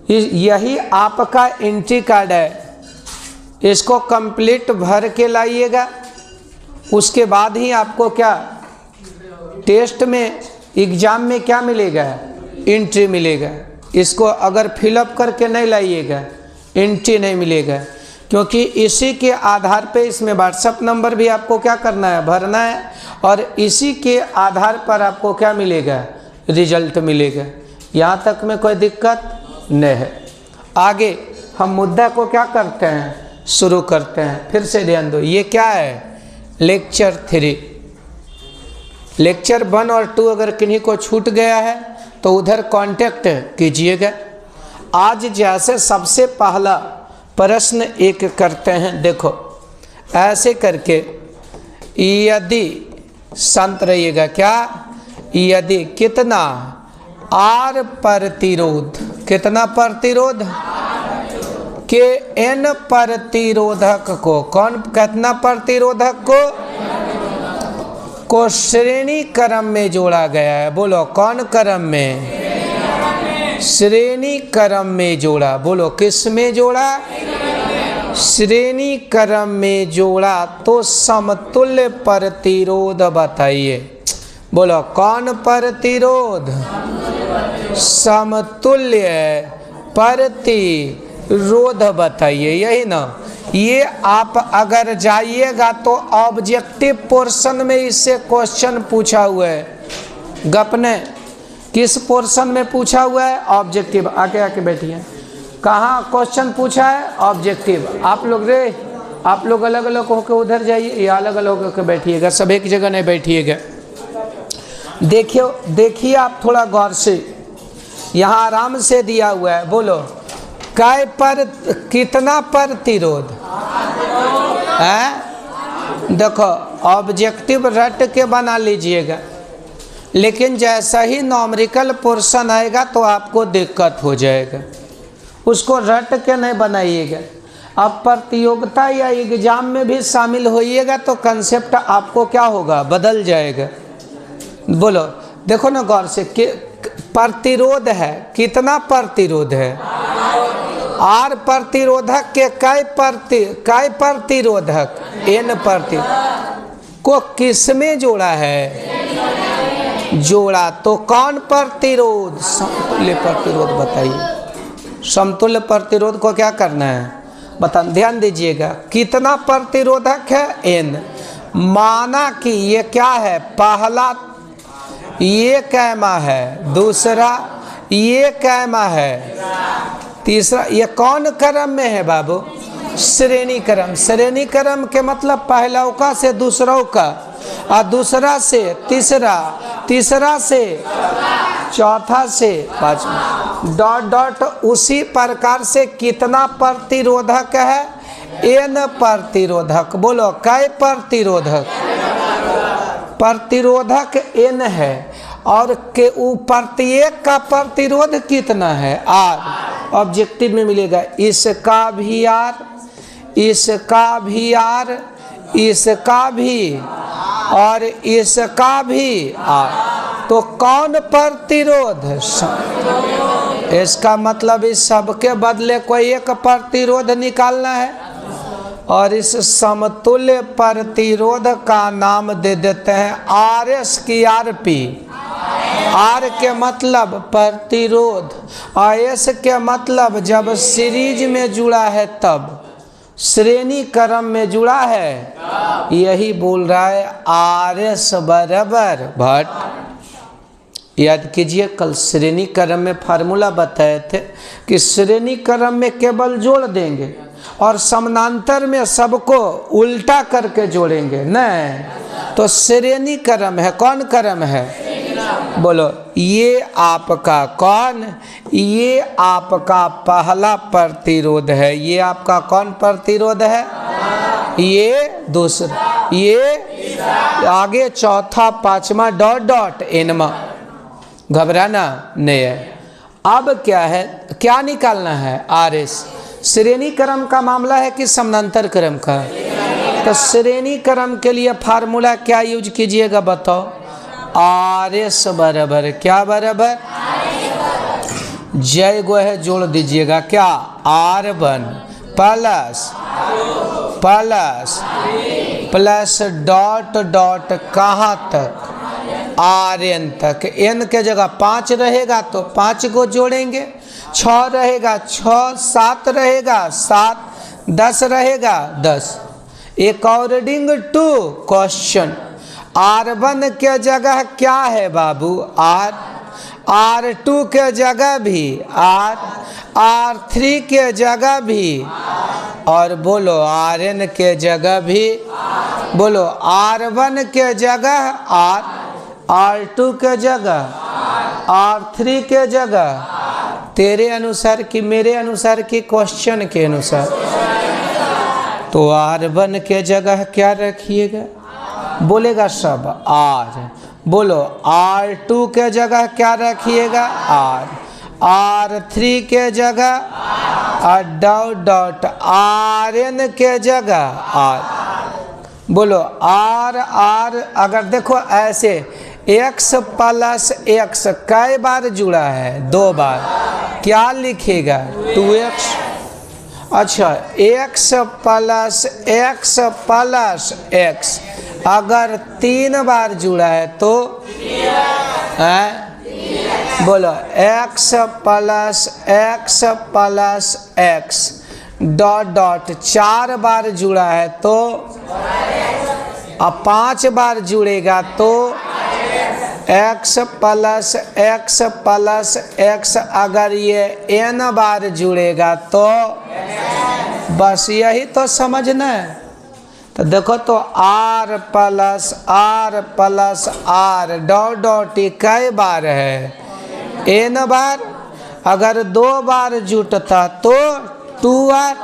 यही आपका entry card है, इसको कंप्लीट भर के लाइएगा। उसके बाद ही आपको क्या टेस्ट में एग्ज़ाम में क्या मिलेगा, एंट्री मिलेगा। इसको अगर फिलअप करके नहीं लाइएगा एंट्री नहीं मिलेगा, क्योंकि इसी के आधार पे इसमें व्हाट्सएप नंबर भी आपको क्या करना है, भरना है, और इसी के आधार पर आपको क्या मिलेगा, रिजल्ट मिलेगा। यहाँ तक में कोई दिक्कत नहीं है। आगे हम मुद्दा को क्या करते हैं, शुरू करते हैं। फिर से ध्यान दो, ये क्या है, लेक्चर 3। लेक्चर 1 और 2 अगर किन्हीं को छूट गया है तो उधर कांटेक्ट कीजिएगा। आज जैसे सबसे पहला प्रश्न एक करते हैं, देखो ऐसे करके, यदि शांत रहिएगा, क्या, यदि कितना आर प्रतिरोध, कितना प्रतिरोध के एन प्रतिरोधक को, कौन, कितना प्रतिरोधक को श्रेणी क्रम में जोड़ा गया है। बोलो कौन क्रम में, श्रेणी क्रम में जोड़ा। बोलो किस में जोड़ा, श्रेणी क्रम में जोड़ा तो समतुल्य प्रतिरोध बताइए। बोलो कौन प्रतिरोध, समतुल्य प्रतिरोध बताइए, यही ना। ये आप अगर जाइएगा तो ऑब्जेक्टिव पोर्शन में इससे क्वेश्चन पूछा हुआ है। गपने किस पोर्शन में पूछा हुआ है, ऑब्जेक्टिव। आके आके बैठिए, कहाँ क्वेश्चन पूछा है, ऑब्जेक्टिव। आप लोग अलग अलग होकर उधर जाइए या अलग अलग होकर बैठिएगा, सब एक जगह नहीं बैठिएगा। देखिए आप थोड़ा गौर से, यहाँ आराम से दिया हुआ है। बोलो काय पर कितना प्रतिरोध है। देखो ऑब्जेक्टिव रट के बना लीजिएगा, लेकिन जैसा ही नॉमरिकल पोर्शन आएगा तो आपको दिक्कत हो जाएगा, उसको रट के नहीं बनाइएगा। अब प्रतियोगिता या एग्जाम में भी शामिल होइएगा तो कंसेप्ट आपको क्या होगा, बदल जाएगा। बोलो देखो ना गौर से, प्रतिरोध है, कितना प्रतिरोध है, आर प्रतिरोधक के कै प्रतिरोधक एन को किस में जोड़ा है, जोड़ा तो कौन प्रतिरोध, समतुल्य प्रतिरोध बताइए। समतुल्य प्रतिरोध को क्या करना है बता, ध्यान दीजिएगा। कितना प्रतिरोधक है, एन। माना कि ये क्या है, पहला ये कैमा है, दूसरा ये कैमा है, तीसरा ये कौन क्रम में है बाबू, श्रेणी क्रम। श्रेणी क्रम के मतलब पहला का से दूसरा का, और दूसरा से तीसरा, तीसरा से चौथा से पांचवा, डॉट डॉट। उसी प्रकार से कितना प्रतिरोधक है, एन प्रतिरोधक। बोलो कै प्रतिरोधक, प्रतिरोधक एन है, और के प्रत्येक का प्रतिरोध कितना है, आर। ऑब्जेक्टिव में मिलेगा इसका भी आर, इसका भी आर, इसका भी और इसका भी आर। तो कौन प्रतिरोध, इसका मतलब इस सबके बदले कोई एक प्रतिरोध निकालना है, और इस समतुल्य प्रतिरोध का नाम दे देते हैं आर एस की आर पी। आर के मतलब प्रतिरोध, और एस के मतलब जब सीरीज में जुड़ा है तब, श्रेणी क्रम में जुड़ा है, यही बोल रहा है आर एस बराबर भट्ट। याद कीजिए कल श्रेणी क्रम में फार्मूला बताए थे कि श्रेणी क्रम में केवल जोड़ देंगे और समानांतर में सबको उल्टा करके जोड़ेंगे, नहीं तो श्रेणी क्रम है। कौन क्रम है, बोलो ये आपका कौन, ये आपका पहला प्रतिरोध है, ये आपका कौन प्रतिरोध है, ये दूसरा, ये आगे चौथा पांचवा डॉट डॉट एनमा। घबराना नहीं है। अब क्या है, क्या निकालना है, आर एस। श्रेणी क्रम का मामला है कि समानांतर क्रम का, तो श्रेणी क्रम के लिए फार्मूला क्या यूज कीजिएगा बताओ, आर एस बराबर क्या बराबर, जय गो है जोड़ दीजिएगा क्या, R1 plus plus plus dot dot कहाँ तक, Rn तक। n के जगह 5 रहेगा तो 5 को जोड़ेंगे, 6 रहेगा 6, 7 रहेगा 7, 10 रहेगा 10। अकॉर्डिंग टू क्वेश्चन R1 के जगह क्या है बाबू, R, R2 के जगह भी R, R3 के जगह भी, और बोलो Rn के जगह भी, बोलो R1 के जगह R, R2 के जगह, R3 के जगह, तेरे अनुसार कि मेरे अनुसार कि क्वेश्चन के अनुसार, तो R1 के जगह क्या रखिएगा, बोलेगा सब R, बोलो R2 के जगह क्या रखिएगा R, R3 के जगह और डॉट डॉट Rn के जगह R, बोलो R R। अगर देखो ऐसे x प्लस x कई बार जुड़ा है, 2 बार, क्या लिखेगा 2x। अच्छा x प्लस x अगर 3 बार जुड़ा है तो बोलो x plus x dot dot 4 बार जुड़ा है तो, अब 5 बार जुड़ेगा तो x प्लस x अगर ये n बार जुड़ेगा तो, बस यही तो समझना है। तो देखो तो r plus r dot dot कई बार है, n बार। अगर 2 बार जुटता तो 2r,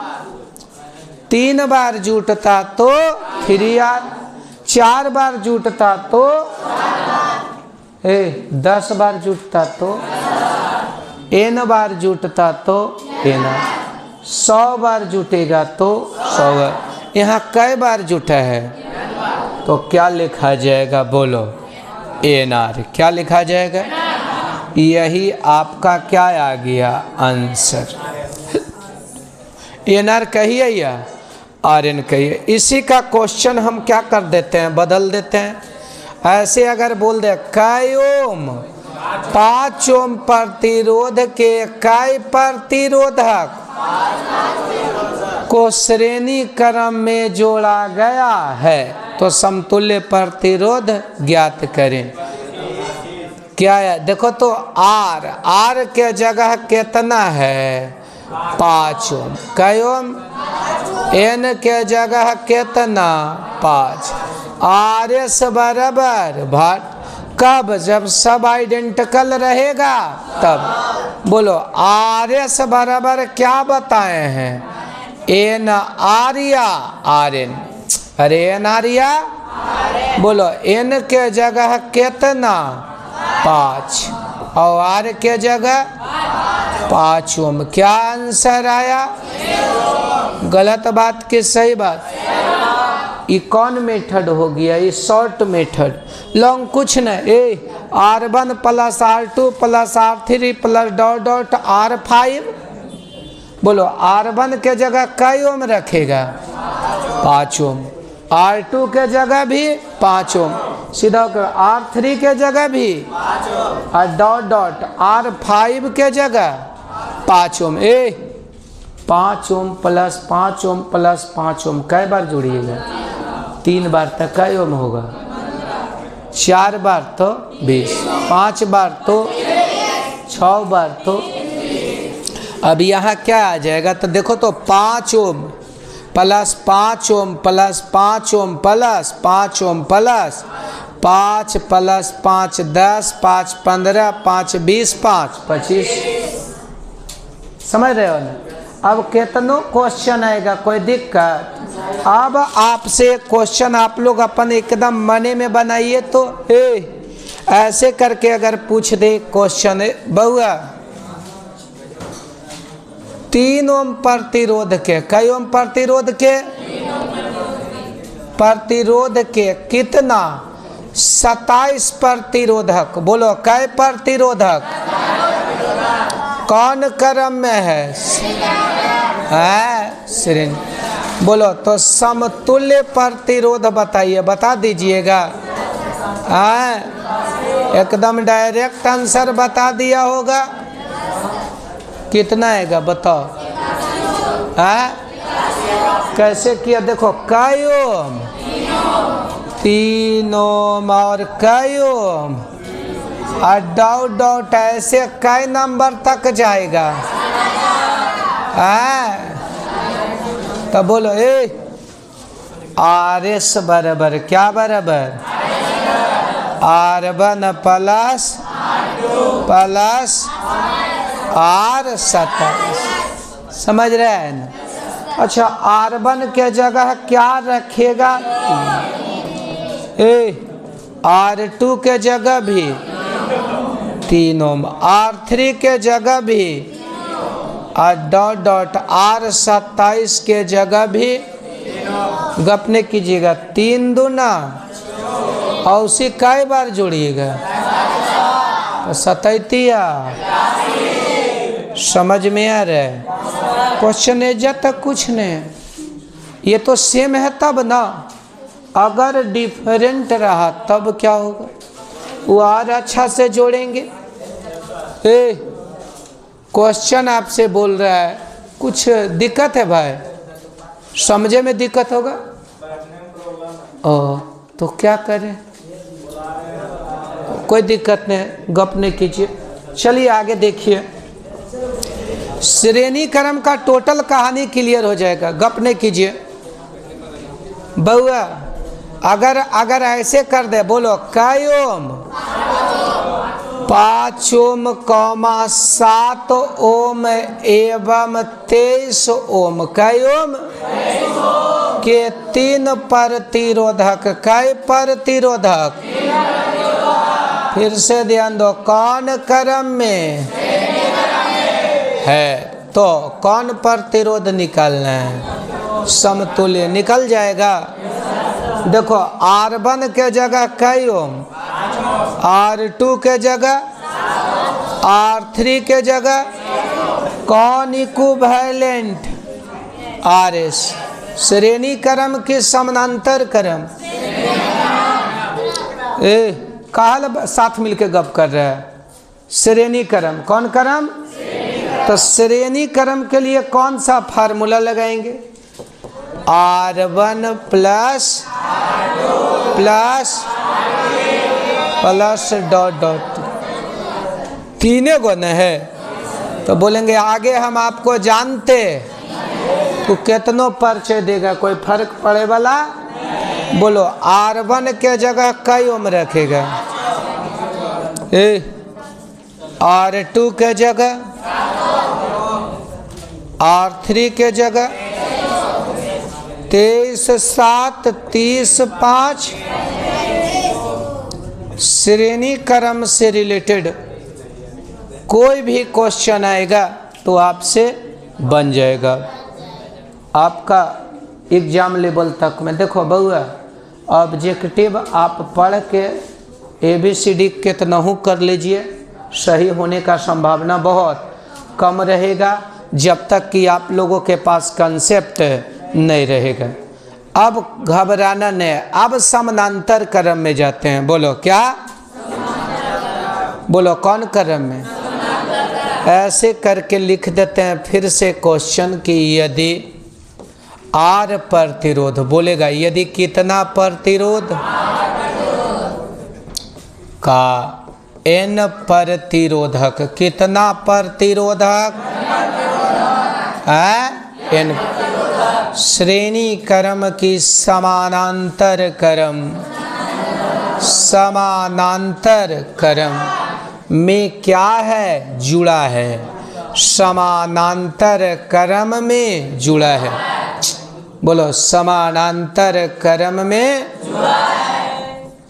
3 बार जुटता तो 3r, 4 बार जुटता तो 10 बार जुटता तो n बार जुटता तो n, 100 बार जुटेगा तो 100। यहाँ कई बार जुटा है तो क्या लिखा जाएगा, बोलो NR। क्या लिखा जाएगा, यही आपका क्या आ गया आंसर, NR कहिए या Rn कहिए। इसी का क्वेश्चन हम क्या कर देते हैं, बदल देते हैं। ऐसे अगर बोल दे कई ओम, 5 ओम प्रतिरोध के कई प्रतिरोधक को श्रेणी क्रम में जोड़ा गया है, तो समतुल्य प्रतिरोध ज्ञात करें। क्या है, देखो तो R के जगह कितना है 5 ओम, कई ओम, N के जगह कितना 5, RS बराबर भाट, कब, जब सब आइडेंटिकल रहेगा तब। बोलो RS बराबर क्या बताए हैं, NR या Rn, अरे NR या, बोलो N के जगह कितना 5 और R के जगह 5 ओम। क्या आंसर आया, गलत बात कि सही बात, ये कौन मेथड हो गया, ये शॉर्ट मेथड, लॉन्ग कुछ नहीं। R1 plus R2 plus R3 plus dot dot R5, बोलो R1 के जगह कई ओम रखेगा 5 ओम, R2 के जगह भी 5 ओम, सीधा R3 के जगह भी और डॉट डॉट R5 के जगह 5 ओम। 5 ओम प्लस 5 ओम प्लस 5 ओम कई बार जुड़िएगा, 3 बार तक कई ओम होगा, 4 बार तो 20, 5 बार तो 6 बार तो। अब यहाँ क्या आ जाएगा, तो देखो तो 5 ohm plus 5 ohm plus 5 ohm plus 5 ohm plus 5 plus 5 10, 5 15, 5 20, 5 25। समझ रहे हो ना। अब कितनों क्वेश्चन आएगा, कोई दिक्कत। अब आपसे क्वेश्चन आप लोग अपन एकदम मने में बनाइए, तो ऐसे करके अगर पूछ दे क्वेश्चन, बहुआ 3 ओम प्रतिरोध के, कई ओम प्रतिरोध के, प्रतिरोध के कितना 27 प्रतिरोधक, बोलो कई प्रतिरोधक, कौन क्रम में है? श्रेणी। बोलो तो समतुल्य प्रतिरोध बताइए, बता दीजिएगा। एकदम डायरेक्ट आंसर बता दिया होगा। कितना आएगा बताओ? कैसे किया? देखो कै ओम, 3 ओम और कै ओम और डॉट डॉट, ऐसे कै नंबर तक जाएगा? तो बोलो RS बराबर क्या बराबर? R1 plus R27। समझ रहे हैं ना? अच्छा, R1 के जगह क्या रखेगा? R2 के जगह भी 3 ओम, R3 के जगह भी और डॉट डॉट R27 के जगह भी गपने कीजिएगा। 3 दूना और उसी कई बार जोड़िएगा? 37। समझ में आ रहा है? क्वेश्चन है जब तक कुछ नहीं, ये तो सेम है तब ना। अगर डिफरेंट रहा तब क्या होगा? वो और अच्छा से जोड़ेंगे। क्वेश्चन आपसे बोल रहा है, कुछ दिक्कत है भाई? समझे में दिक्कत होगा? तो क्या करें? कोई दिक्कत नहीं, गप नहीं कीजिए। चलिए आगे देखिए। श्रेणी क्रम का टोटल कहानी क्लियर हो जाएगा, गप नहीं कीजिए। बउआ अगर ऐसे कर दे, बोलो कै ओम, 5 ओम, 7 ओम एवं 23 ओम। कै ओम के 3 प्रतिरोधक। कै प्रतिरोधक? फिर से ध्यान दो, कौन क्रम में है? तो कौन प्रतिरोध निकालना है? समतुल्य। निकल जाएगा। देखो R1 के जगह कै ओम, R2 के जगह, R3 के जगह कौन इक्विवेलेंट? RS। श्रेणी क्रम के समानांतर क्रम। कहा साथ मिलके गप कर रहा है? श्रेणी क्रम। कौन क्रम? तो श्रेणी क्रम के लिए कौन सा फार्मूला लगाएंगे? R1 प्लस डॉट डॉट, 3 गुण है। तो बोलेंगे आगे हम आपको जानते, तो कितनों परिचय देगा, कोई फर्क पड़े वाला? बोलो R1 के जगह कै ओम रखेगा? R2 के जगह, R3 के जगह 23, 7, 30, 5। श्रेणी क्रम से रिलेटेड कोई भी क्वेश्चन आएगा तो आपसे बन जाएगा आपका एग्जाम लेवल तक में। देखो बउआ, ऑब्जेक्टिव आप पढ़ के ABCD कितनहु कर लीजिए, सही होने का संभावना बहुत कम रहेगा जब तक कि आप लोगों के पास कंसेप्ट नहीं रहेगा। अब घबराना नहीं। अब समानांतर क्रम में जाते हैं। बोलो क्या? बोलो कौन क्रम में? ऐसे करके लिख देते हैं फिर से क्वेश्चन कि यदि R प्रतिरोध, बोलेगा यदि कितना प्रतिरोध का N प्रतिरोधक, कितना प्रतिरोधक है? N। श्रेणी क्रम की समानांतर क्रम, समानांतर क्रम में क्या है? जुड़ा है। समानांतर क्रम में जुड़ा है। बोलो समानांतर क्रम में जुड़ा है।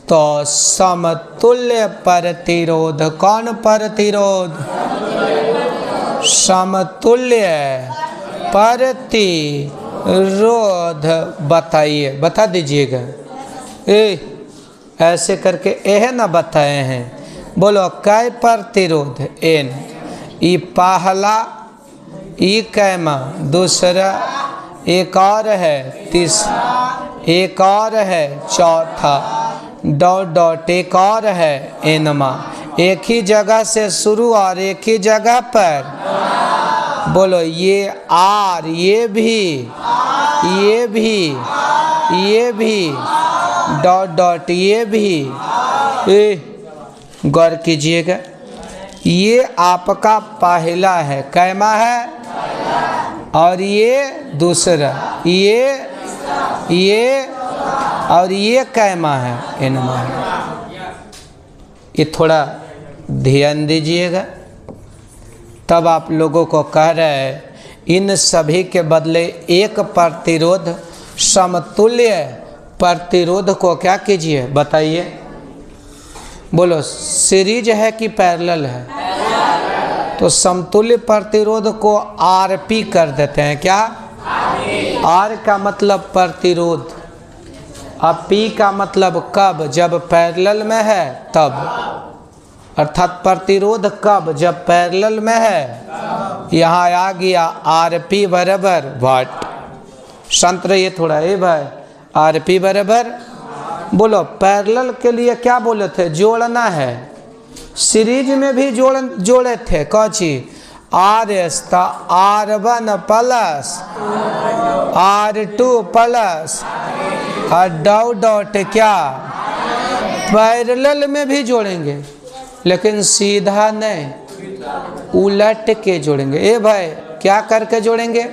तो समतुल्य प्रतिरोध। कौन प्रतिरोध? समतुल्य प्रतिरोध बताइए, बता दीजिएगा। ऐसे करके ना बताए हैं। बोलो कै प्रतिरोध? N। ई पहला, ई कैमा दूसरा, एक और है तीसरा, एक और है चौथा, डॉट डॉट एक और है एनमा। एक ही जगह से शुरू और एक ही जगह पर। बोलो ये आर, ये भी, ये भी, ये भी, डॉट डॉट ये भी। गौर कीजिएगा, ये आपका पहला है, कैमा है, और ये दूसरा, ये और ये कैमा है, एनमा है। ये थोड़ा ध्यान दीजिएगा। तब आप लोगों को कह रहे हैं इन सभी के बदले एक प्रतिरोध, समतुल्य प्रतिरोध को क्या कीजिए बताइए। बोलो सीरीज है कि पैरेलल है? तो समतुल्य प्रतिरोध को आरपी कर देते हैं। क्या? आर का मतलब प्रतिरोध, अब पी का मतलब कब, जब पैरेलल में है तब, अर्थात प्रतिरोध कब, जब पैरेलल में है। यहाँ आ गया आरपी बराबर वाट। संत रहिए थोड़ा, ए भाई आरपी बराबर। बोलो पैरेलल के लिए क्या बोले थे, जोड़ना है। सीरीज में भी जोड़े थे कौची, आर एस था R1 प्लस R2 प्लस और डॉट डॉट क्या पैरेलल में भी जोड़ेंगे, लेकिन सीधा नहीं, उलट के जोड़ेंगे। ए भाई क्या करके जोड़ेंगे,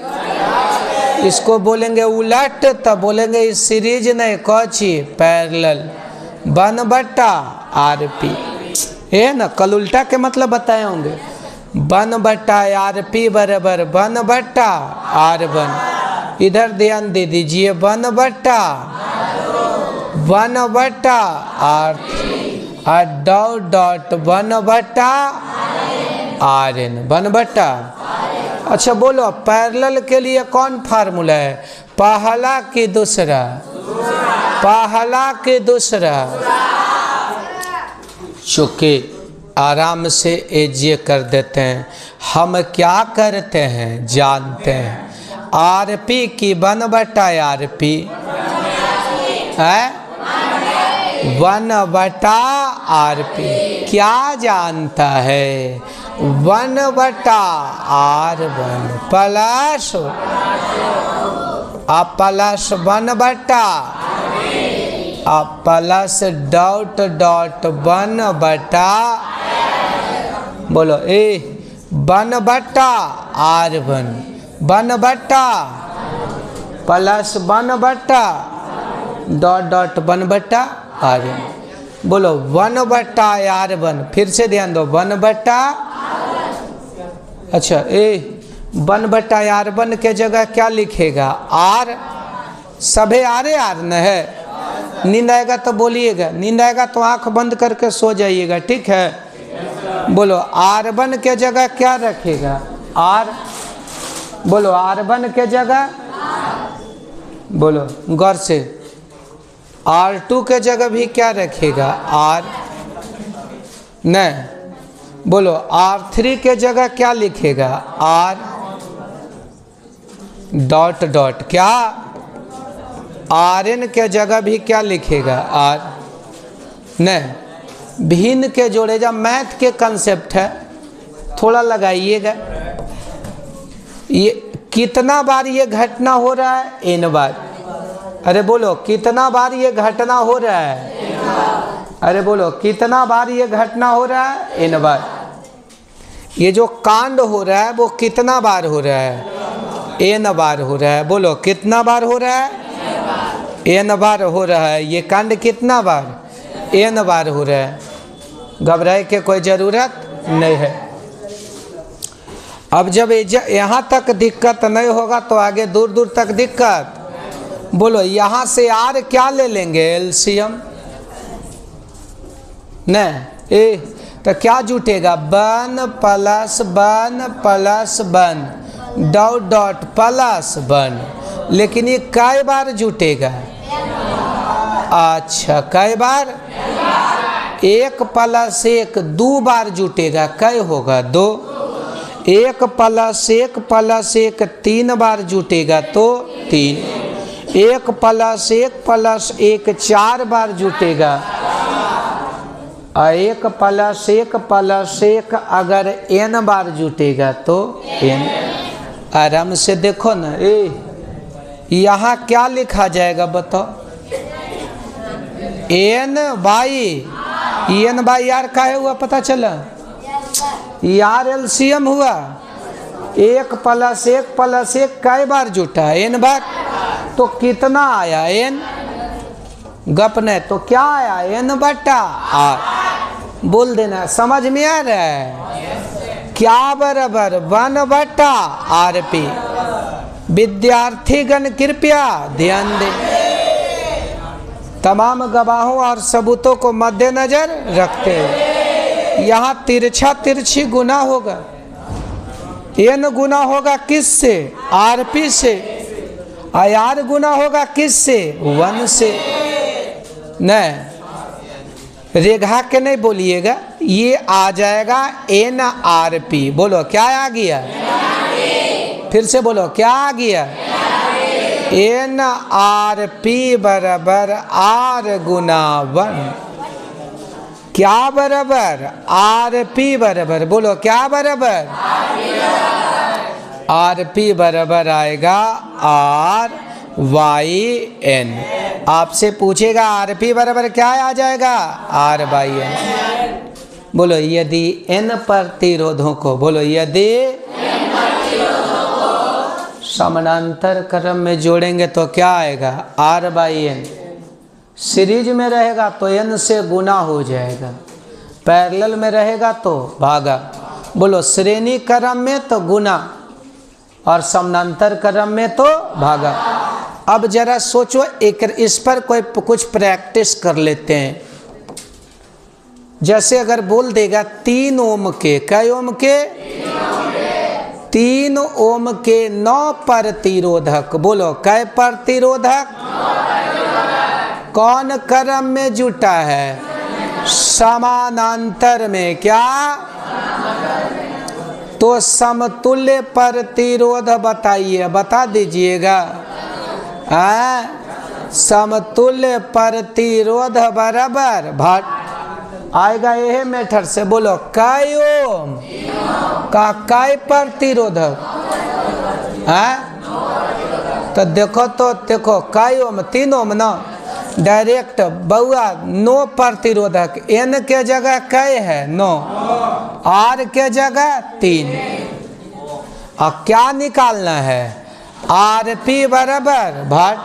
इसको बोलेंगे उलट, तब बोलेंगे इस सीरीज नहीं कौची पैरेलल, 1/RP है ना। कल उल्टा के मतलब बताए होंगे, 1/RP बराबर 1/R1। इधर ध्यान दे दीजिए, 1/R3 और डॉट डॉट 1/RN 1/। अच्छा बोलो पैरेलल के लिए कौन फार्मूला है, पहला कि दूसरा, पहला कि दूसरा। चुके आराम से एजे कर देते हैं। हम क्या करते हैं जानते हैं, आरपी की 1/RP है 1/RP। क्या जानता है, 1/R1 plus plus 1/, plus dot dot 1/, बोलो 1/R1 1/, plus 1/, dot dot 1/RN। बोलो 1/R1, फिर से ध्यान दो 1/। अच्छा 1/R1 के जगह क्या लिखेगा, आर, सभे आरे आर न है। नींद आएगा तो बोलिएगा, नींद आएगा तो आंख बंद करके सो जाइएगा, ठीक है। बोलो R1 के जगह क्या रखेगा, आर। बोलो R1 के जगह, बोलो गौर से, R2 के जगह भी क्या रखेगा, आर। नहीं, बोलो R3 के जगह क्या लिखेगा, आर डॉट डॉट क्या, RN के जगह भी क्या लिखेगा, आर। नहीं, भिन्न के जोड़े, जब मैथ के कंसेप्ट है थोड़ा लगाइएगा। ये कितना बार ये घटना हो रहा है, n बार। अरे बोलो कितना बार ये घटना हो रहा है, अरे बोलो कितना बार ये घटना हो रहा है, n बार। ये जो कांड हो रहा है वो कितना बार हो रहा है, n बार हो रहा है। बोलो कितना बार हो रहा है, n बार हो रहा है। ये कांड कितना बार, n बार हो रहा है। घबराए के कोई ज़रूरत नहीं है। अब जब यहाँ तक दिक्कत नहीं होगा तो आगे दूर दूर तक दिक्कत। बोलो यहाँ से आर क्या ले लेंगे, एलसीएम। नहीं, तो क्या जुटेगा, 1 + 1 + 1 डॉट डॉट प्लस 1। लेकिन ये कई बार जुटेगा, अच्छा कई बार, 1 + 1 2 बार जुटेगा, कई होगा 2। 1 प्लस 1 प्लस 1 3 बार जुटेगा तो 3। 1 प्लस 1 प्लस 1 4 बार जुटेगा। 1 प्लस 1 प्लस 1 अगर n बार जुटेगा तो n। आराम से देखो ना, यहाँ क्या लिखा जाएगा बताओ? n बाई आर का है हुआ, पता चला? यार एलसीएम हुआ। 1 प्लस 1 प्लस 1 कई बार जुटा? n बार। तो कितना आया n? गप नहीं तो क्या आया? n बटा r। बोल देना, समझ में आ रहा है? क्या बराबर 1 बटा आर पी। विद्यार्थीगण कृपया ध्यान दें। तमाम गवाहों और सबूतों को मद्देनजर रखते हुए यहाँ तिरछा तिरछी गुना होगा। n गुना होगा किससे? आरपी से। आर गुना होगा किससे? 1 से। नहीं, रेखा के नहीं बोलिएगा, ये आ जाएगा n आर पी। बोलो क्या आ गया? फिर से बोलो क्या आ गया? n आर पी बराबर r गुना 1। क्या बराबर? आर पी बराबर, बोलो क्या बराबर? आर पी बराबर आएगा r वाई n। आपसे पूछेगा आर पी बराबर क्या आ जाएगा? r by n। बोलो यदि n प्रतिरोधों को, बोलो यदि समानांतर क्रम में जोड़ेंगे तो क्या आएगा? r by n। सीरीज में रहेगा तो n से गुना हो जाएगा, पैरेलल में रहेगा तो भागा। बोलो श्रेणी क्रम में तो गुना और समानांतर क्रम में तो भागा। अब जरा सोचो, एक इस पर कोई कुछ प्रैक्टिस कर लेते हैं। जैसे अगर बोल देगा 3 ओम के, कई ओम के? 3 ओम के 9 प्रतिरोधक। बोलो कै प्रतिरोधक? कौन क्रम में जुटा है? समानांतर में। क्या? तो समतुल्य प्रतिरोध बताइए, बता दीजिएगा। समतुल्य प्रतिरोध बराबर भाट आएगा यह मेथड से। बोलो कै ओम का कै प्रतिरोधक? तो देखो कै ओम? 3 ओम ना, डायरेक्ट बउआ 9 प्रतिरोधक। n के जगह कै है? 9। r के जगह 3। अब क्या निकालना है? आर पी बराबर भाट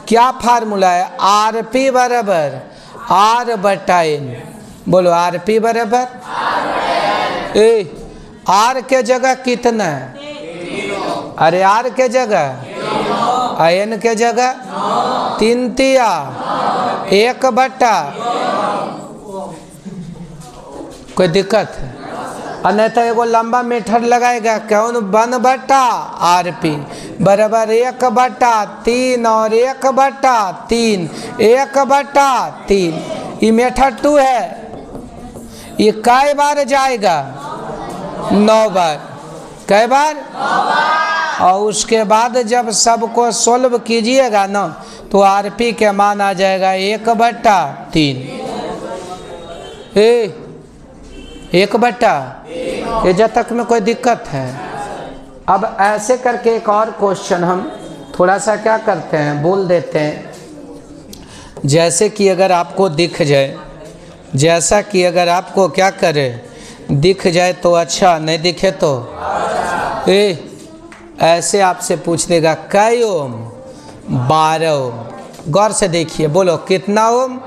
क्या फार्मूला है? आर पी बराबर r बटा n। बोलो आर पी बराबर r के जगह कितना है? अरे r के जगह n के जगह 3 तिया 1 बटा। कोई दिक्कत है? नहीं तो एगो लंबा मेथड लगाएगा, कौन? 1 बटा आर पी बराबर 1 बटा 3 और 1 बटा 3, 1 बटा 3। ये मेथड 2 है। ये कई बार जाएगा? 9 बार। कई बार? 9 बार। और उसके बाद जब सबको सोल्व कीजिएगा ना तो आर पी के मान आ जाएगा 1 बटा 3। 1 बटा। ये जब तक में कोई दिक्कत है? अब ऐसे करके एक और क्वेश्चन हम थोड़ा सा क्या करते हैं, बोल देते हैं। जैसे कि अगर आपको दिख जाए, जैसा कि अगर आपको क्या करे, दिख जाए तो अच्छा, नहीं दिखे तो ऐसे आपसे पूछ देगा कै ओम? 12 ओम। गौर से देखिए, बोलो कितना ओम?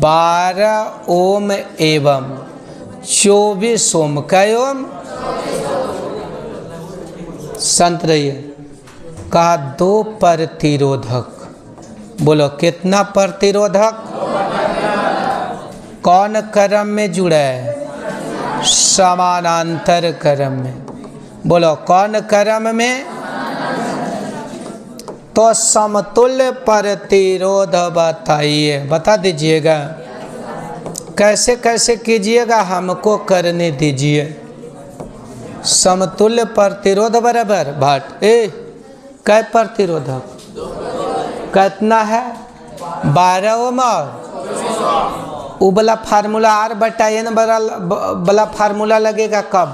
12 ओम एवं 24 ओम। कै ओम? संत रहिए। कहा 2 प्रतिरोधक। बोलो कितना प्रतिरोधक? कौन क्रम में जुड़ा है? समानांतर क्रम में। बोलो कौन क्रम में? तो समतुल्य प्रतिरोध बताइए, बता दीजिएगा। कैसे कैसे कीजिएगा हमको करने दीजिए। समतुल्य प्रतिरोध बराबर भाट कै प्रतिरोधक कितना है 12 ओम और उबला फार्मूला R बटा N वाला फार्मूला लगेगा कब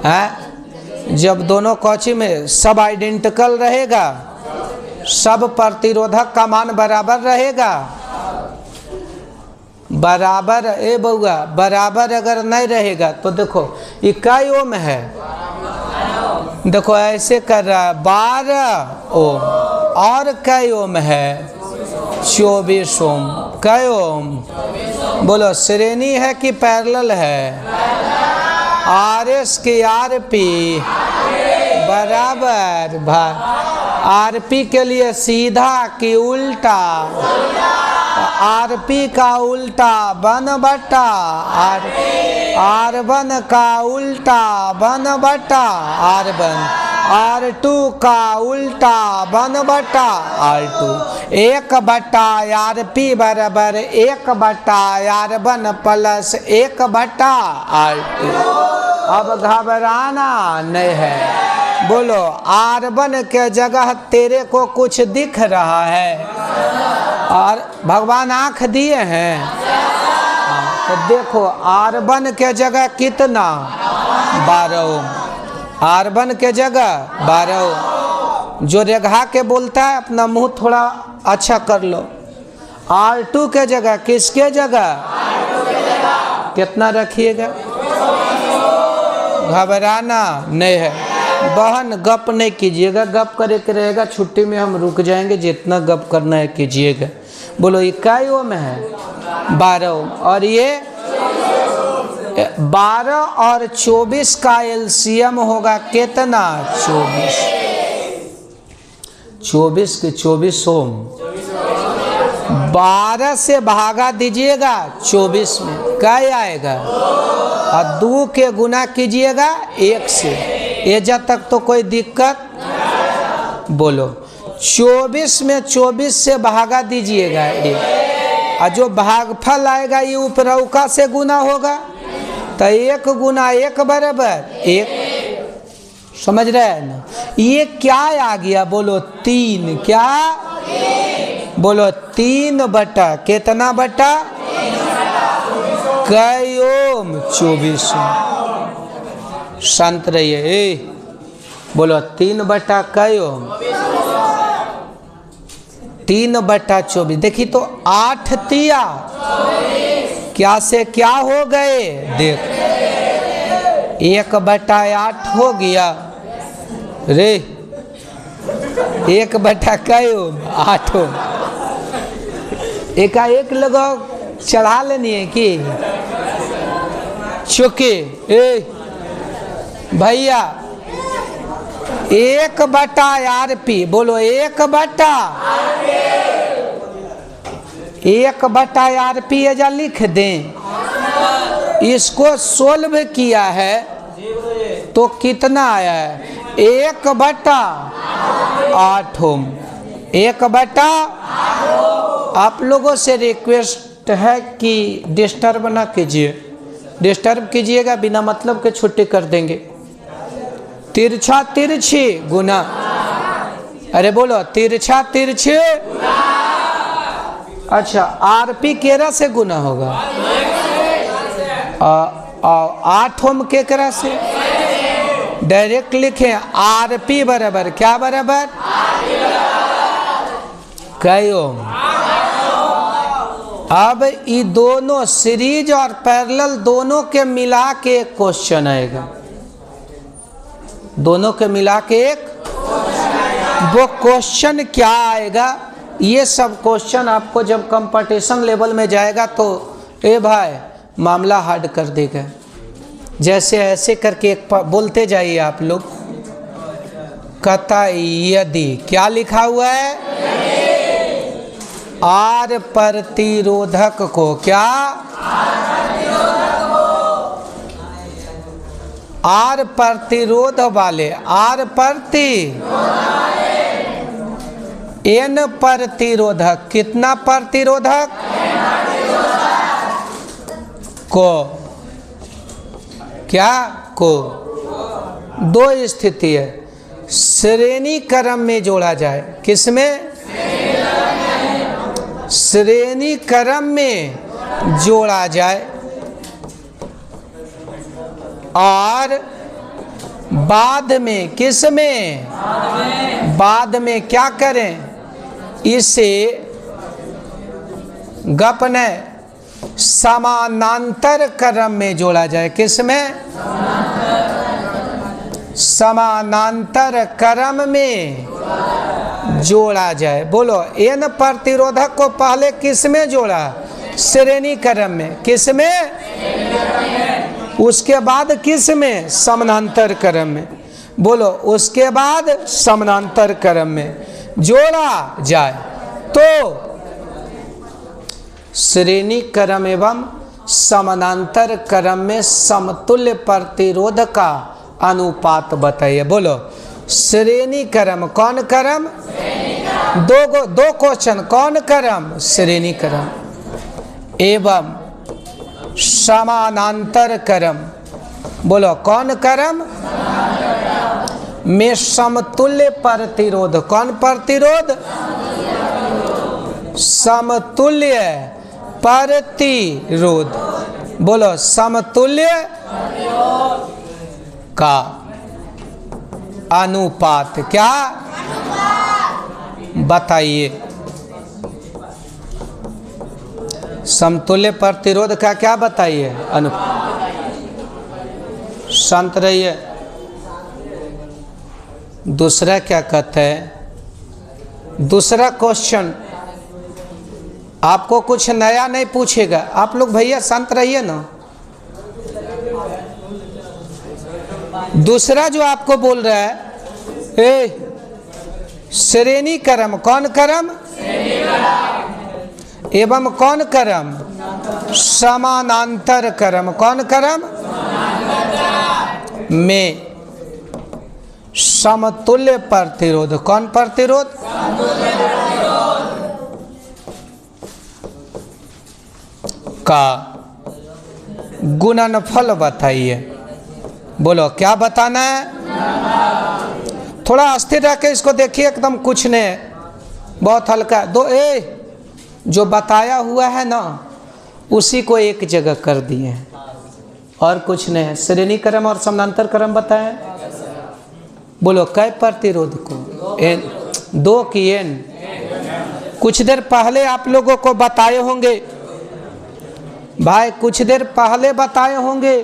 है जब दोनों कॉची में सब आइडेंटिकल रहेगा, सब प्रतिरोधक का मान बराबर रहेगा। बराबर बउआ बराबर अगर नहीं रहेगा तो देखो इकाई ओम है, देखो ऐसे कर रहा है 12 ओम और कई ओम है 24 ओम। कई ओम बोलो श्रेणी है कि पैरेलल है? RS की RP बराबर RP के लिए सीधा कि उल्टा? RP का उल्टा 1 बटा R1 का उल्टा 1 बटा R1, R2 का उल्टा 1 बटा R2। 1 बटा RP बराबर 1 बटा R1 प्लस 1 बटा R2। अब घबराना नहीं है। बोलो R1 के जगह तेरे को कुछ दिख रहा है और भगवान आँख दिए हैं तो देखो R1 के जगह कितना 12 ओम, R1 के जगह 12 ओम। जो रेखा के बोलता है अपना मुंह थोड़ा अच्छा कर लो। R2 के जगह किसके जगह कितना रखिएगा? घबराना नहीं है। बहन गप नहीं कीजिएगा, गप करे के रहेगा छुट्टी में हम रुक जाएंगे, जितना गप करना है कीजिएगा। बोलो इकाई ओम है 12 ओम और ये 12 और 24 का एलसीएम होगा कितना 24। 24 के 24 ओम 12 से भागा दीजिएगा 24 में क्या आएगा और 2 के गुना कीजिएगा 1 से। ये जब तक तो कोई दिक्कत। बोलो 24 में 24 से भागा दीजिएगा ये और जो भागफल आएगा ये उपरौका से गुना होगा तो 1 गुना 1 बराबर 1। समझ रहे हैं ना? ये क्या आ गया? बोलो 3 क्या? बोलो 3 बटा कितना बटा कई ओम 24 ओम। शांत रहिए। बोलो 3 बटा कई ओम 3 बटा 24। देखिए तो 8 तिया क्या से क्या हो गए? देख 1 बटा 8 हो गया रे। 1 बटा कई ओम 8 ओम। एकाएक लगाओ चढ़ा लेनी है कि चुके भैया 1 बटा RP। बोलो 1 बटा 1 बटा RP एजा लिख दें। इसको सोल्व किया है तो कितना आया है 1 बटा 8 ओम। 1 बटा। आप लोगों से रिक्वेस्ट है कि डिस्टर्ब ना कीजिए, डिस्टर्ब कीजिएगा बिना मतलब के छुट्टी कर देंगे। तिरछा तिरछी गुना। अरे बोलो तिरछा तिरछी। अच्छा RP केरा से गुना होगा 8 ओम केकरा से? डायरेक्ट लिखें RP बराबर क्या बराबर कई ओम। अब ये दोनों सीरीज और पैरेलल दोनों के मिला के एक क्वेश्चन आएगा। दोनों के मिला के एक वो क्वेश्चन क्या आएगा? ये सब क्वेश्चन आपको जब कंपटीशन लेवल में जाएगा तो भाई मामला हार्ड कर देगा। जैसे ऐसे करके एक बोलते जाइए आप लोग। कहता यदि क्या लिखा हुआ है? आर प्रतिरोधक को क्या? आर प्रतिरोध वाले आर प्रति एन प्रतिरोधक। कितना प्रतिरोधक? को, क्या को, दो स्थिति है। श्रेणी क्रम में जोड़ा जाए, किसमें? श्रेणी क्रम में जोड़ा जाए, और बाद में, किसमें? बाद में क्या करें? इसे गप ने समानांतर क्रम में जोड़ा जाए, किसमें? समानांतर क्रम में जोड़ा जाए। बोलो, एन प्रतिरोधक को पहले किसमें जोड़ा? श्रेणी क्रम में, किसमें? उसके बाद किसमें? समानांतर क्रम में। बोलो, उसके बाद समानांतर क्रम में जोड़ा जाए तो श्रेणी क्रम एवं समानांतर क्रम में समतुल्य प्रतिरोध का अनुपात बताइए। बोलो, श्रेणी क्रम, कौन क्रम? दो क्वेश्चन, कौन क्रम? श्रेणी क्रम एवं समानांतर क्रम। बोलो, कौन क्रम? में समतुल्य प्रतिरोध, कौन प्रतिरोध? समतुल्य प्रतिरोध। बोलो, समतुल्य का अनुपात, क्या बताइए? समतुल्य प्रतिरोध का क्या बताइए? अनुपात। शांत रहिए। दूसरा क्या कहते हैं? दूसरा क्वेश्चन आपको कुछ नया नहीं पूछेगा। आप लोग भैया शांत रहिए ना। दूसरा जो आपको बोल रहा है, श्रेणी क्रम, कौन क्रम? एवं कौन क्रम? समानांतर क्रम, कौन क्रम? में समतुल्य प्रतिरोध, कौन प्रतिरोध? का गुणनफल बताइए। बोलो, क्या बताना है? थोड़ा अस्थिर रह के इसको देखिए, एकदम कुछ नहीं, बहुत हल्का। जो बताया हुआ है ना, उसी को एक जगह कर दिए हैं और कुछ नहीं है। श्रेणी क्रम और समानांतर क्रम बताएं। बोलो, कै प्रतिरोध को? एन, दो की एन। कुछ देर पहले आप लोगों को बताए होंगे भाई, कुछ देर पहले बताए होंगे।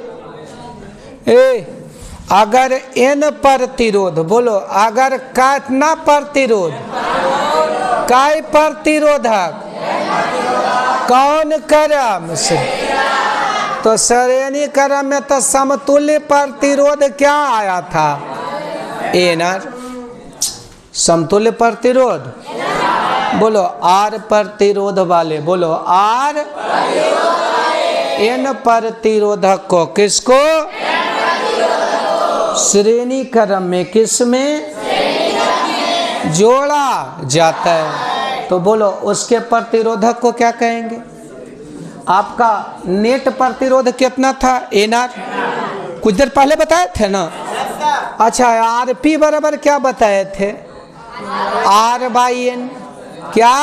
अगर एन प्रतिरोध, बोलो, अगर कितना प्रतिरोध? काय प्रतिरोधक? कौन क्रम से? तो श्रेणी क्रम में तो समतुल्य प्रतिरोध क्या आया था? एनर। समतुल्य प्रतिरोध, बोलो, आर प्रतिरोध वाले। बोलो, आर एन प्रतिरोधक को, किसको? श्रेणी क्रम में, किसमें जोड़ा जाता है? तो बोलो, उसके प्रतिरोधक को क्या कहेंगे? आपका नेट प्रतिरोध कितना था? एनआर। कुछ देर पहले बताए थे ना। अच्छा, आरपी बराबर क्या बताए थे? R by N. क्या?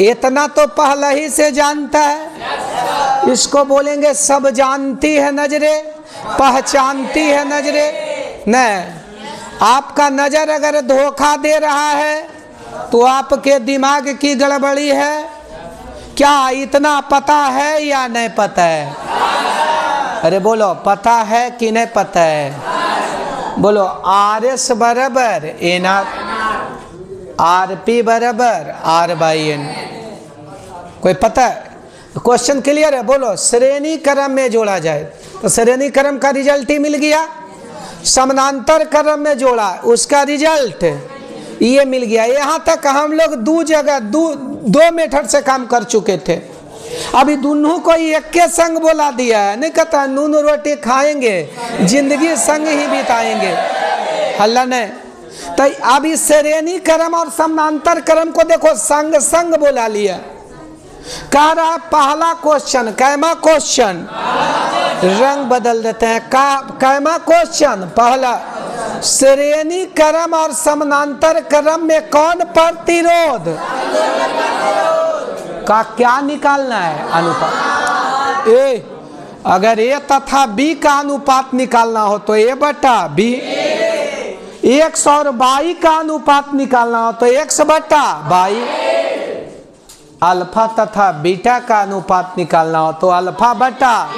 इतना तो पहले ही से जानता है। इसको बोलेंगे सब जानती है नजरे, पहचानती है नजरे। नहीं, आपका नजर अगर धोखा दे रहा है तो आपके दिमाग की गड़बड़ी है। क्या इतना पता है या नहीं पता है? अरे बोलो, पता है कि नहीं पता है? बोलो, आर एस बराबर एन आर, आर पी बराबर आर बाई एन। कोई पता है? क्वेश्चन क्लियर है? बोलो, श्रेणी क्रम में जोड़ा जाए तो श्रेणी क्रम का रिजल्ट ही मिल गया। समानांतर क्रम में जोड़ा, उसका रिजल्ट ये मिल गया। यहाँ तक हम लोग दो मेथड से काम कर चुके थे। अभी दोनों को एक के संग बोला दिया है। नहीं कहता नून रोटी खाएंगे, जिंदगी संग ही बिताएंगे। हल्ला नहीं। तो अब इस श्रेणी क्रम और समानांतर क्रम को देखो, संग संग बोला लिया। कह रहा है पहला क्वेश्चन, कैमा क्वेश्चन, रंग बदल देते हैं। कैमा क्वेश्चन, पहला, श्रेणी क्रम और समानांतर क्रम में कौन प्रतिरोध का क्या निकालना है? अनुपात। ए अगर ए तथा बी का अनुपात निकालना हो तो ए बटा बी, एक्स और वाई का अनुपात निकालना हो तो एक्स बटा वाई, अल्फा तथा बीटा का अनुपात निकालना हो तो अल्फा बटा।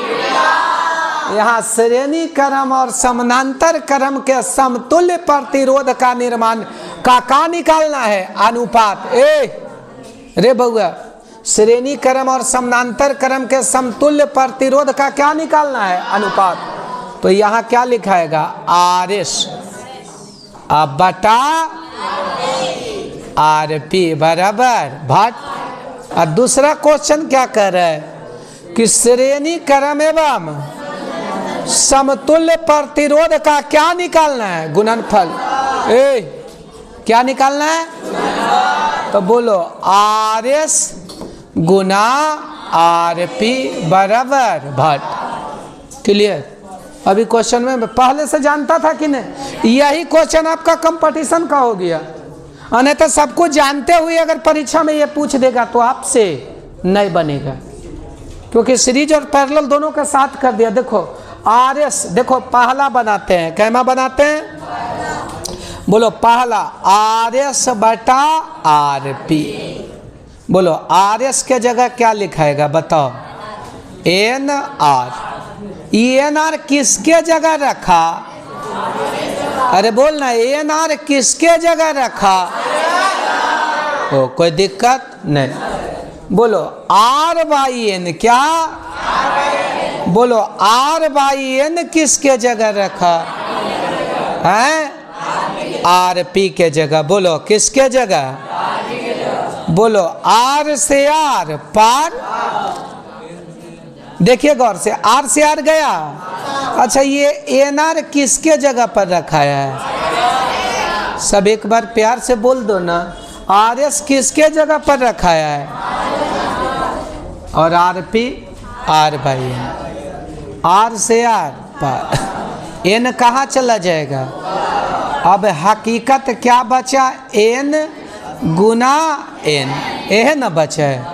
यहाँ श्रेणी क्रम और समानांतर क्रम के समतुल्य प्रतिरोध का निर्माण का निकालना है? अनुपात। रे बउआ, श्रेणी क्रम और समानांतर क्रम के समतुल्य प्रतिरोध का क्या निकालना है? अनुपात। तो यहाँ क्या लिखाएगा? आर एस बटा आर पी बराबर भट। और दूसरा क्वेश्चन क्या कर रहा है कि श्रेणी क्रम एवं समतुल्य प्रतिरोध का क्या निकालना है? गुणनफल। क्या निकालना है? तो बोलो आर एस गुना आर पी बराबर भट। क्लियर? अभी क्वेश्चन में पहले से जानता था कि नहीं? यही क्वेश्चन आपका कंपटीशन का हो गया। अन्यथा सब कुछ जानते हुए अगर परीक्षा में ये पूछ देगा तो आपसे नहीं बनेगा, क्योंकि सीरीज और पैरेलल दोनों का साथ कर दिया। देखो आर एस, देखो पहला बनाते हैं, कैमा बनाते हैं? बोलो पहला आर एस बटा आर पी। बोलो आर एस के जगह क्या लिखाएगा बताओ? N R. एन आर किसके जगह रखा? अरे बोलना, एन आर किसके जगह रखा? ओ कोई दिक्कत नहीं। बोलो आर बाई एन, क्या? बोलो आर बाई एन किसके जगह रखा है? आर पी के जगह। बोलो किसके जगह? बोलो आर से आर पार। देखिए गौर से, आर से आर गया। अच्छा ये एन आर किसके जगह पर रखा है? सब एक बार प्यार से बोल दो ना, आर एस किसके जगह पर रखा है? और R P R by N, R से आर पार। एन कहाँ चला जाएगा? अब हकीकत क्या बचा? एन गुना एन, यह न बचा है।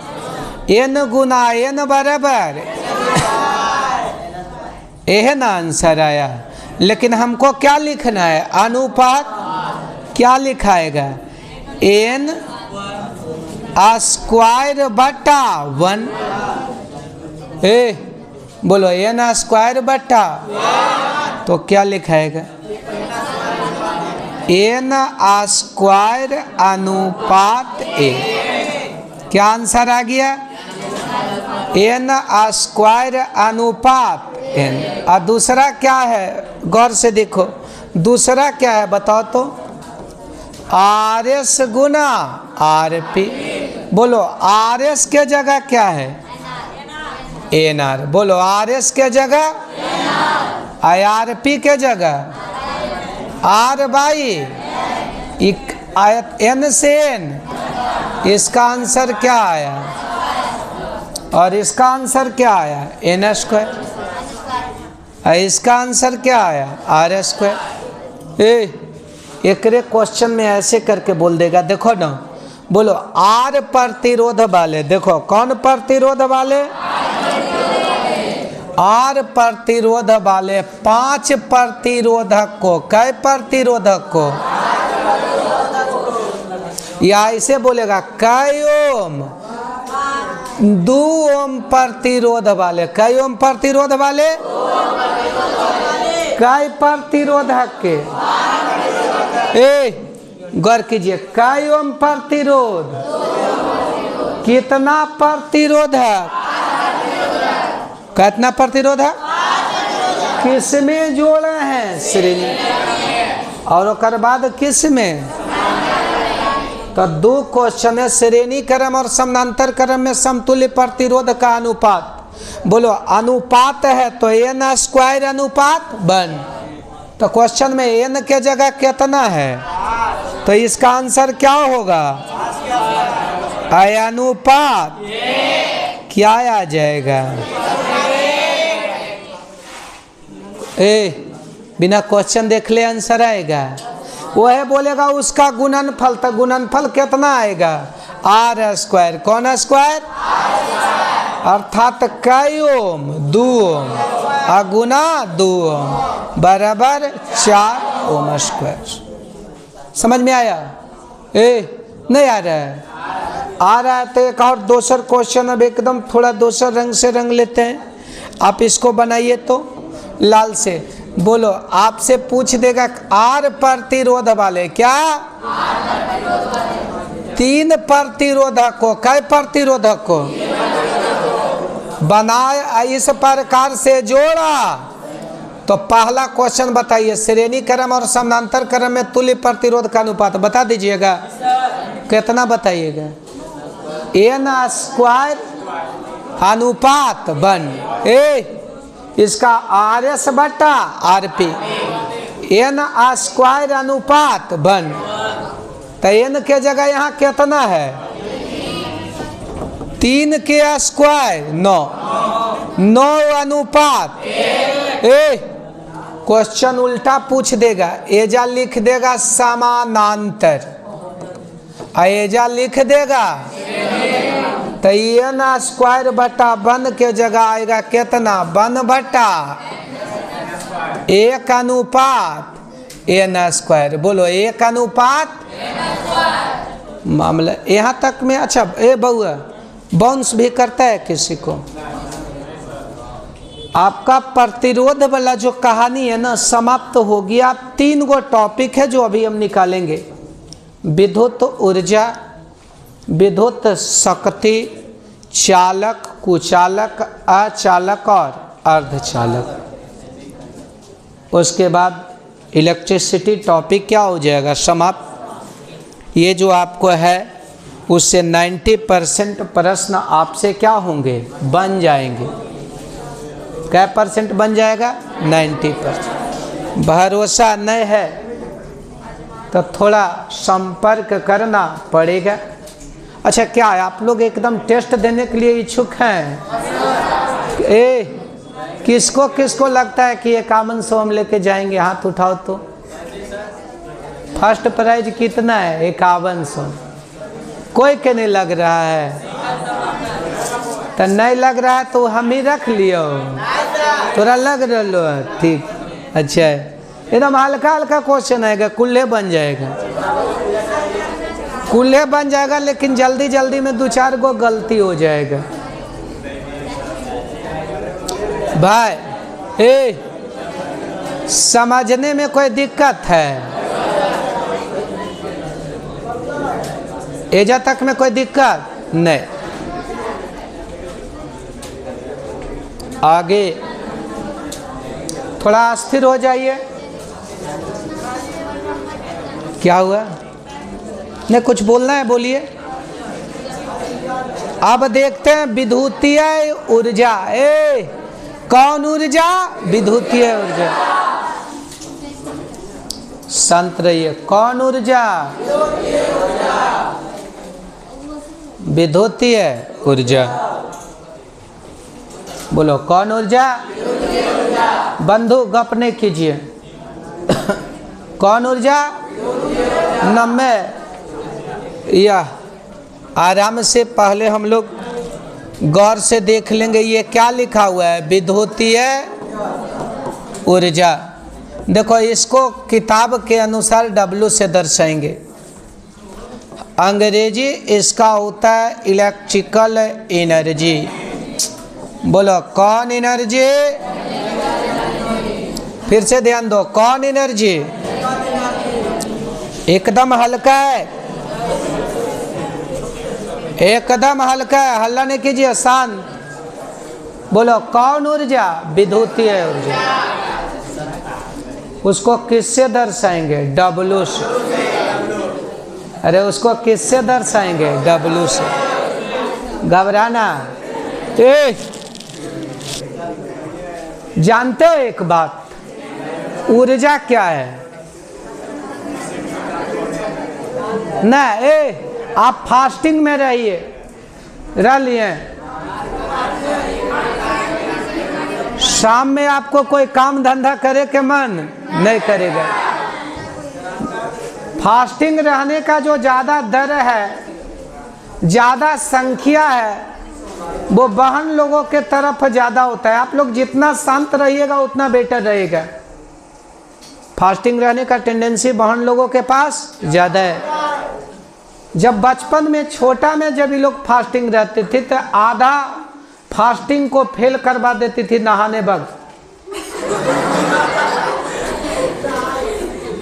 एन गुना एन बराबर, यह ना आंसर आया। लेकिन हमको क्या लिखना है? अनुपात। क्या लिखाएगा? एन स्क्वायर बटा 1। बोलो एन स्क्वायर बटा, तो क्या लिखाएगा? एन स्क्वायर अनुपात ए। क्या आंसर आ गया? एन स्क्वायर अनुपात एन। और दूसरा क्या है? गौर से देखो, दूसरा क्या है बताओ तो? आर एस गुना आर पी। बोलो आर एस के जगह क्या है? N R. बोलो आर एस के जगह, आर पी के जगह आर बाई एन से एन। इसका आंसर क्या आया? और इसका आंसर क्या आया? N square. इसका आंसर क्या आया? Are square. एक क्वेश्चन में ऐसे करके बोल देगा, देखो ना। बोलो आर प्रतिरोध वाले, देखो कौन प्रतिरोध वाले? आर प्रतिरोध वाले 5 प्रतिरोधक को, कै प्रतिरोधक को? या ऐसे बोलेगा कै ओम? 2 ओम प्रतिरोध वाले। कै ओम प्रतिरोध वाले? कै प्रतिरोधक के? गौर कीजिए, कै ओम प्रतिरोध? कितना प्रतिरोधक? कितना प्रतिरोधक? किसमें जोड़े हैं? श्रेणी। और उसके बाद किसमें? तो 2 क्वेश्चन है, श्रेणी क्रम और समानांतर क्रम में समतुल्य प्रतिरोध का अनुपात। बोलो अनुपात है तो एन स्क्वायर अनुपात 1। तो क्वेश्चन में एन के जगह कितना है? तो इसका आंसर क्या होगा? अनुपात क्या आ जाएगा? बिना क्वेश्चन देख ले आंसर आएगा। वह बोलेगा उसका गुणनफल, तो गुणनफल कितना आएगा? R square. कौन स्क्वायर? अर्थात कई ओम? 2 ओम। गुना 2 ओम बराबर 4 ओम स्क्वायर। समझ में आया? नहीं आ रहा है? आ रहा है तो एक और दूसरा क्वेश्चन अब एकदम थोड़ा दूसरा रंग से रंग लेते हैं। आप इसको बनाइए तो लाल से। बोलो, आपसे पूछ देगा आर प्रतिरोध वाले, क्या 3 प्रतिरोधक को, कै प्रतिरोधक को बनाया इस प्रकार से जोड़ा, तो पहला क्वेश्चन बताइए, श्रेणी क्रम और समानांतर क्रम में तुल्य प्रतिरोध का अनुपात बता दीजिएगा। कितना बताइएगा? एन स्क्वायर अनुपात 1 इसका आर एस बटा आर पी, एन स्क्वायर अनुपात 1, तो एन के जगह यहाँ कितना है? 3 के स्क्वायर 9 अनुपात क्वेश्चन उल्टा पूछ देगा। एजा लिख देगा समानांतर, एजा लिख देगा तो एन स्क्वायर बटा 1 के जगह आएगा कितना? 1 बटा 1 अनुपात एन स्क्वायर। बोलो 1 अनुपात मामला यहाँ तक में। अच्छा बउआ, बाउंस भी करता है किसी को? आपका प्रतिरोध वाला जो कहानी है ना समाप्त हो गया। 3 गो टॉपिक है जो अभी हम निकालेंगे। विद्युत ऊर्जा, विद्युत शक्ति, चालक, कुचालक, अचालक और अर्धचालक। उसके बाद इलेक्ट्रिसिटी टॉपिक क्या हो जाएगा? समाप्त। ये जो आपको है उससे 90% प्रश्न आपसे क्या होंगे? बन जाएंगे। क्या % बन जाएगा? 90%। भरोसा नहीं है तो थोड़ा संपर्क करना पड़ेगा। अच्छा, क्या आप लोग एकदम टेस्ट देने के लिए इच्छुक हैं? किसको किसको लगता है कि ये कॉमन सो हम लेके जाएंगे? हाथ उठाओ तो। फर्स्ट प्राइज कितना है? 5100। कोई के नहीं लग रहा है? तो नहीं लग रहा है तो हम ही रख लियो। थोड़ा लग रहा है? ठीक, अच्छा है। एकदम हल्का हल्का क्वेश्चन आएगा, कुल्ले बन जाएगा, कुल्ले बन जाएगा, लेकिन जल्दी जल्दी में 2-4 गो गलती हो जाएगा। भाई समझने में कोई दिक्कत है? एजा तक में कोई दिक्कत नहीं? आगे थोड़ा अस्थिर हो जाइए। क्या हुआ? नहीं, कुछ बोलना है बोलिए। अब देखते हैं विद्युतीय ऊर्जा। कौन ऊर्जा? विद्युतीय ऊर्जा। शांत रहिए। कौन ऊर्जा? विद्युतीय ऊर्जा। बोलो कौन ऊर्जा? बंधु गप नहीं कीजिए। कौन ऊर्जा? 90। यह आराम से पहले हम लोग गौर से देख लेंगे ये क्या लिखा हुआ है। विद्युतीय ऊर्जा। देखो, इसको किताब के अनुसार W से दर्शाएंगे। अंग्रेजी इसका होता है इलेक्ट्रिकल एनर्जी। बोलो कौन एनर्जी? फिर से ध्यान दो, कौन एनर्जी? एकदम हल्का है, एकदम हल्का है, हल्ला नहीं कीजिए, शांत। बोलो कौन ऊर्जा? विद्युतीय ऊर्जा। उसको किससे दर्शाएंगे? W से। अरे उसको किससे दर्शाएंगे? W से। घबराना। जानते हो एक बात, ऊर्जा क्या है? ना आप फास्टिंग में रहिए, रह लिए। शाम में आपको कोई काम धंधा करे के मन नहीं करेगा। फास्टिंग रहने का जो ज़्यादा दर है, ज़्यादा संख्या है, वो बहन लोगों के तरफ ज़्यादा होता है। आप लोग जितना शांत रहिएगा उतना बेटर रहेगा। फास्टिंग रहने का टेंडेंसी बहन लोगों के पास ज़्यादा है। जब बचपन में छोटा में जब ये लोग फास्टिंग रहते थे तो आधा फास्टिंग को फेल करवा देती थी नहाने वक्त।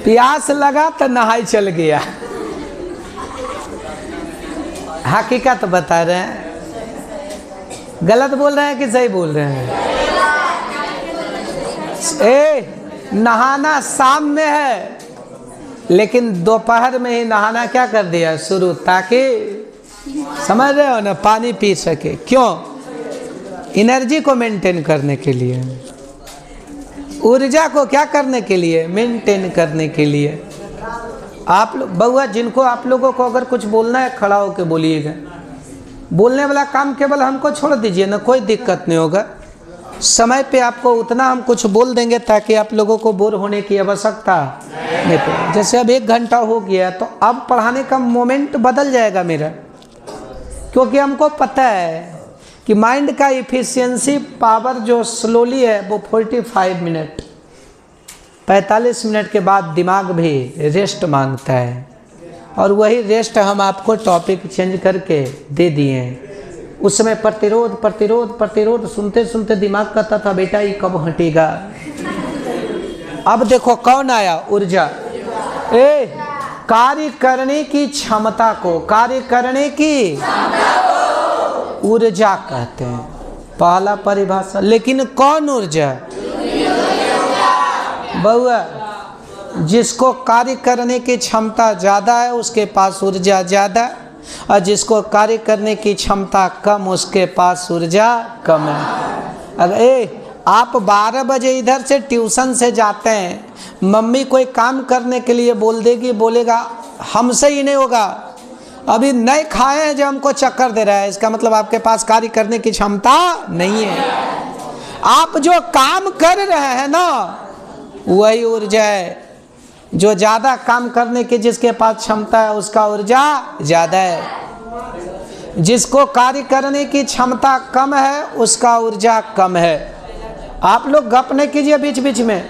प्यास लगा तो नहाई चल गया। हकीकत बता रहे हैं, गलत बोल रहे हैं कि सही बोल रहे हैं? नहाना शाम में है, लेकिन दोपहर में ही नहाना क्या कर दिया शुरू, ताकि समझ रहे हो ना, पानी पी सके। क्यों? एनर्जी को मेंटेन करने के लिए, ऊर्जा को क्या करने के लिए, मेंटेन करने के लिए। आप लोग बउआ, जिनको आप लोगों को अगर कुछ बोलना है खड़ा होकर बोलिएगा। बोलने वाला काम केवल हमको छोड़ दीजिए ना, कोई दिक्कत नहीं होगा। समय पे आपको उतना हम कुछ बोल देंगे ताकि आप लोगों को बोर होने की आवश्यकता नहीं पड़े। जैसे अब 1 घंटा हो गया तो अब पढ़ाने का मोमेंट बदल जाएगा मेरा, क्योंकि हमको पता है कि माइंड का इफिशियंसी पावर जो स्लोली है वो 45 मिनट, 45 मिनट के बाद दिमाग भी रेस्ट मांगता है। और वही रेस्ट हम आपको टॉपिक चेंज करके दे दिए हैं। उस समय प्रतिरोध प्रतिरोध प्रतिरोध सुनते सुनते दिमाग कहता था बेटा ये कब हटेगा। अब देखो कौन आया, ऊर्जा। कार्य करने की क्षमता को, कार्य करने की ऊर्जा कहते हैं, पहला परिभाषा। लेकिन कौन ऊर्जा? बउआ, जिसको कार्य करने की क्षमता ज़्यादा है उसके पास ऊर्जा ज़्यादा, और जिसको कार्य करने की क्षमता कम उसके पास ऊर्जा कम है। अगर आप 12 बजे इधर से ट्यूशन से जाते हैं, मम्मी कोई काम करने के लिए बोल देगी, बोलेगा हमसे ही नहीं होगा, अभी नहीं खाए हैं जो हमको चक्कर दे रहा है, इसका मतलब आपके पास कार्य करने की क्षमता नहीं है। आप जो काम कर रहे हैं ना वही ऊर्जा है। जो ज़्यादा काम करने की जिसके पास क्षमता है उसका ऊर्जा ज़्यादा है। जिसको कार्य करने की क्षमता कम है उसका ऊर्जा कम है। आप लोग गप नहीं कीजिए बीच बीच में।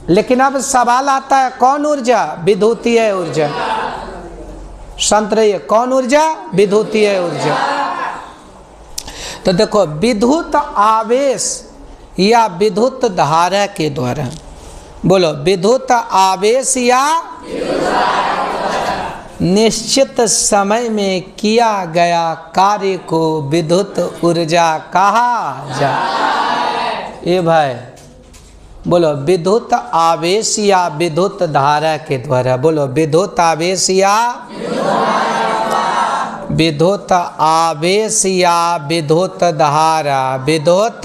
लेकिन अब सवाल आता है, कौन ऊर्जा? विद्युतीय ऊर्जा। शांत रहिए, कौन ऊर्जा? विद्युतीय ऊर्जा। तो देखो, विद्युत आवेश या विद्युत धारा के द्वारा, बोलो, विद्युत आवेश या निश्चित समय में किया गया कार्य को विद्युत ऊर्जा कहा जाए। ये भाई बोलो, विद्युत आवेश या विद्युत धारा के द्वारा, बोलो, विद्युत आवेश या विद्युत आवेश या विद्युत धारा, विद्युत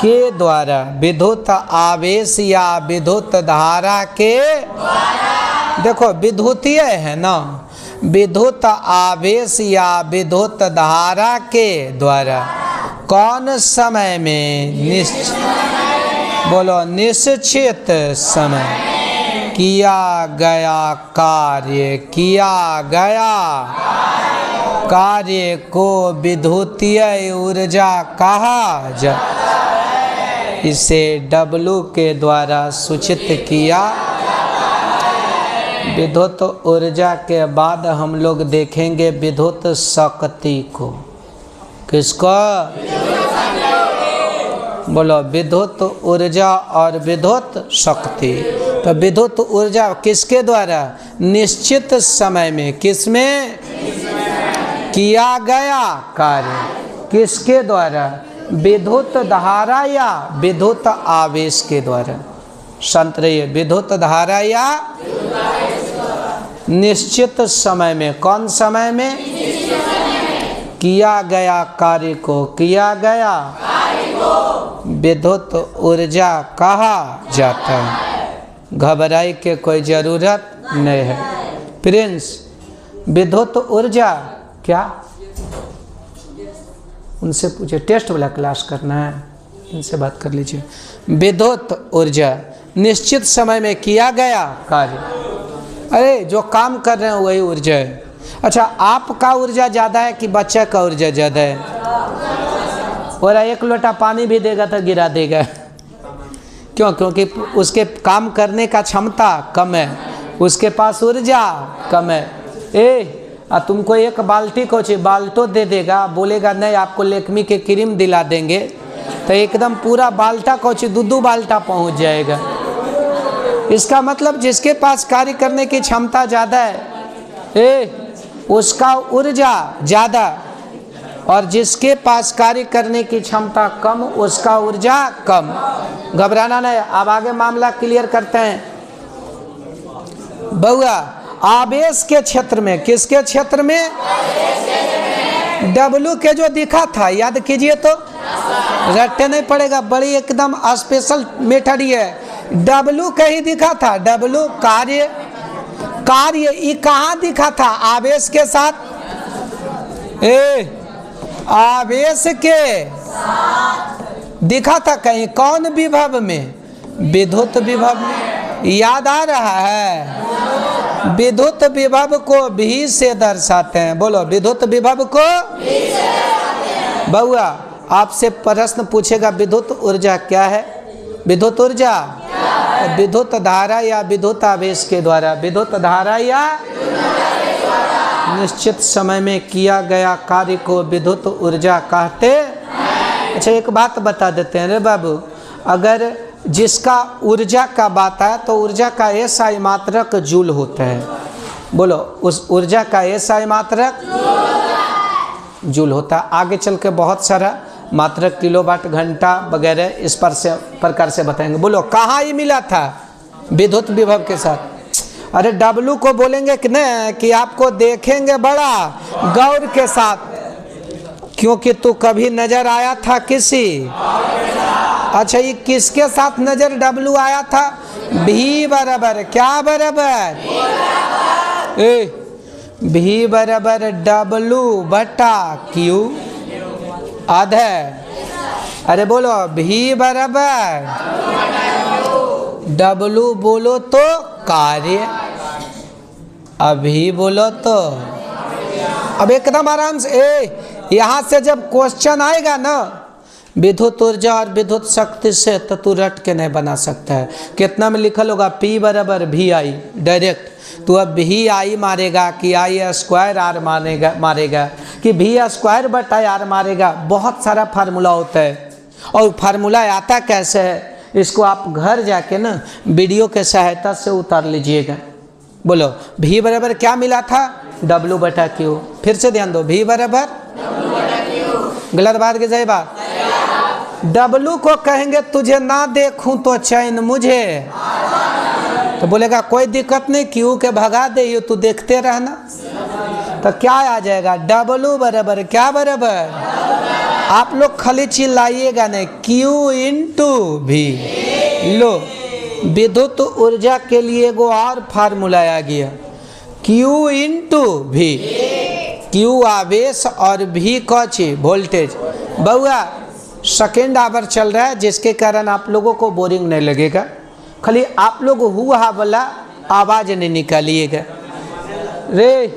के द्वारा, विद्युत आवेश या विद्युत धारा के द्वारा। देखो विद्युतीय है ना, विद्युत आवेश या विद्युत धारा के द्वारा कौन समय में, बोलो, निश्चित समय किया गया कार्य, किया गया कार्य को विद्युतीय ऊर्जा कहा जाए। इसे W के द्वारा सूचित किया। विद्युत ऊर्जा के बाद हम लोग देखेंगे विद्युत शक्ति को। किसको? बोलो, विद्युत ऊर्जा और विद्युत शक्ति। तो विद्युत ऊर्जा किसके द्वारा? निश्चित समय में, किसमें? किया गया कार्य। किसके द्वारा? विद्युत धारा या विद्युत आवेश के द्वारा। शांत रहिए, विद्युत धारा या निश्चित समय में। कौन समय में? किया गया कार्य को, किया गया विद्युत ऊर्जा कहा जाता है। घबराई के कोई ज़रूरत नहीं है। प्रिंस, विद्युत ऊर्जा क्या? उनसे पूछे, टेस्ट वाला क्लास करना है, इनसे बात कर लीजिए। विद्युत ऊर्जा निश्चित समय में किया गया कार्य। अरे जो काम कर रहे हैं वही ऊर्जा है। अच्छा, आपका ऊर्जा ज़्यादा है कि बच्चा का ऊर्जा ज़्यादा है? और एक लोटा पानी भी देगा तो गिरा देगा। क्यों? क्योंकि उसके काम करने का क्षमता कम है, उसके पास ऊर्जा कम है। तुमको एक बाल्टी को बाल्टो दे देगा, बोलेगा नहीं आपको लेक्मी के क्रीम दिला देंगे, तो एकदम पूरा बाल्टा को 2 बाल्टा पहुंच जाएगा। इसका मतलब जिसके पास कार्य करने की क्षमता ज़्यादा है उसका ऊर्जा ज़्यादा, और जिसके पास कार्य करने की क्षमता कम उसका ऊर्जा कम। घबराना नहीं, अब आगे मामला क्लियर करते हैं। बउआ, आवेश के क्षेत्र में, किसके क्षेत्र में? डब्लू के जो दिखा था, याद कीजिए तो, रट्टे नहीं पड़ेगा, बड़ी एकदम स्पेशल मेथड है। डब्लू के ही दिखा था, डब्लू कार्य, कार्य ये कहाँ दिखा था? आवेश के साथ, आवेश के दिखा था कहीं, कौन विभव में? विद्युत विभव में। याद आ रहा है? विद्युत विभव को भी से दर्शाते हैं। बोलो, विद्युत विभव को भी से दर्शाते हैं। बउआ, आपसे प्रश्न पूछेगा विद्युत ऊर्जा क्या है? विद्युत ऊर्जा विद्युत धारा या विद्युत आवेश के द्वारा, विद्युत धारा या निश्चित समय में किया गया कार्य को विद्युत ऊर्जा कहते। अच्छा, एक बात बता देते हैं रे बाबू, अगर जिसका ऊर्जा का बात है तो ऊर्जा का SI मात्रक जूल होता है। बोलो, उस ऊर्जा का SI मात्रक जूल होता है। आगे चल के बहुत सारा मात्रक, किलोवाट, घंटा वगैरह इस पर से प्रकार से बताएंगे। बोलो, कहाँ ये मिला था विद्युत विभव के साथ? अरे डब्लू को बोलेंगे कि नहीं कि आपको देखेंगे बड़ा गौर के साथ, क्योंकि तू कभी नजर आया था किसी। अच्छा, ये किसके साथ नजर डब्लू आया था? भी बराबर क्या बराबर? भी बराबर डब्लू बटा क्यू आधा। अरे बोलो, भी बराबर डब्लू बोलो तो कार्य, अभी बोलो तो। अब एकदम आराम से यहाँ से जब क्वेश्चन आएगा ना विद्युत ऊर्जा और विद्युत शक्ति से, तो तू रट के नहीं बना सकता है। कितना में लिखल होगा? P बराबर VI डायरेक्ट। तू अब VI मारेगा कि I² R मारेगा कि V² बटा R मारेगा। बहुत सारा फार्मूला होता है, और फार्मूला आता कैसे है इसको आप घर जाके ना वीडियो के सहायता से उतार लीजिएगा। बोलो, V बराबर क्या मिला था? W बटा Q। फिर से ध्यान दो, V बराबर गलत बात की सही बात? डब्लू को कहेंगे तुझे ना देखूं तो चैन मुझे, तो बोलेगा कोई दिक्कत नहीं, क्यू के भगा दे, तू देखते रहना। तो क्या आ जाएगा? डब्लू बराबर क्या बराबर? आप लोग खाली चिल्लाइएगा नहीं, क्यू इंटू भी। लो, विद्युत ऊर्जा के लिए एगो और फार्मूला आ गया, क्यू इंटू भी। क्यू आवेश और भी कौची वोल्टेज। बउआ, सेकेंड आवर चल रहा है, जिसके कारण आप लोगों को बोरिंग नहीं लगेगा। खाली आप लोग हुआ वाला आवाज़ नहीं निकालिएगा रे।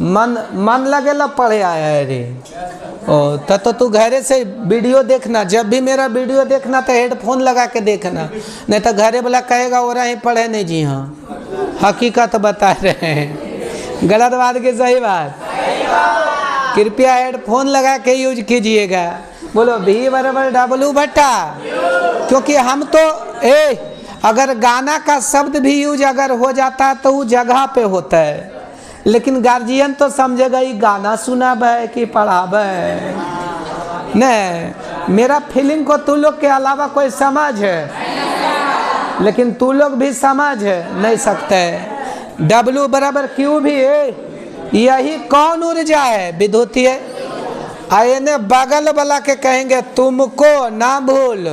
मन लगेला पढ़े आया है रे। ओ तो तू घरे से वीडियो देखना, जब भी मेरा वीडियो देखना तो हेडफोन लगा के देखना, नहीं तो घरे वाला कहेगा वो रहे पढ़े नहीं। जी हाँ, हकीकत बता रहे हैं, गलत बात की सही बात। कृपया हेडफोन लगा के यूज कीजिएगा। बोलो, भी बराबर डब्लू बटा, क्योंकि हम तो अगर गाना का शब्द भी यूज अगर हो जाता है तो वो जगह पे होता है, लेकिन गार्जियन तो समझेगा ये गाना सुनाब है कि पढ़ाब है। नहीं, मेरा फीलिंग को तू लोग के अलावा कोई समझ है, लेकिन तू लोग भी समझ नहीं सकते। डब्लू बराबर क्यू भी है, यही कौन ऊर्जा है? विद्युतीय। आइए बगल वाला के कहेंगे तुमको ना भूल,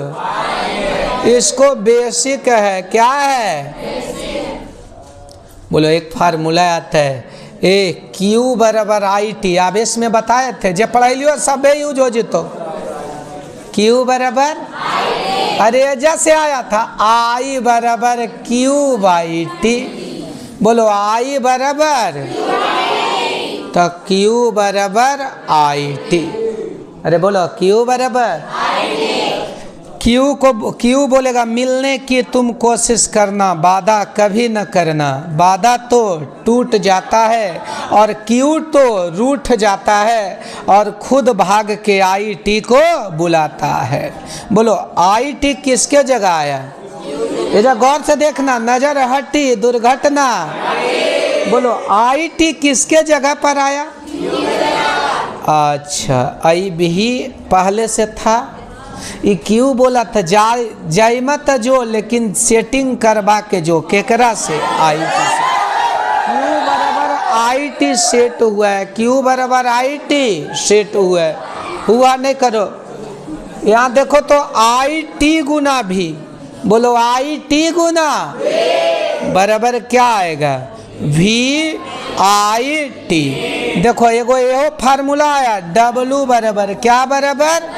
इसको बेसिक है। क्या है? बोलो, एक फार्मूला आता है ए क्यू बराबर आई टी आवेश में बताए थे जे पढ़ाइलियो सब यूज हो जितो। क्यू बराबर अरे जैसे आया था आई बराबर क्यू बाई टी। बोलो आई बराबर तो क्यू बराबर आई टी। अरे बोलो क्यू बराबर क्यू बोलेगा मिलने की तुम कोशिश करना, वादा कभी न करना। वादा तो टूट जाता है और क्यू तो रूठ जाता है और खुद भाग के आई टी को बुलाता है। बोलो आई टी किसके जगह आया? इधर गौर से देखना, नजर हटी दुर्घटना। बोलो आई टी किसके जगह पर आया? अच्छा आई भी पहले से था। ये क्यों बोला था? जाय मत जो, लेकिन सेटिंग करवा के जो केकरा से? आई टी से। क्यू बराबर आई टी सेट हुआ है, क्यू बराबर आई टी सेट हुआ है। हुआ नहीं करो, यहाँ देखो तो आई टी गुना भी। बोलो आई टी गुना बराबर क्या आएगा? V I T. देखो एगो यो फार्मूला आया, डब्लू बराबर क्या बराबर?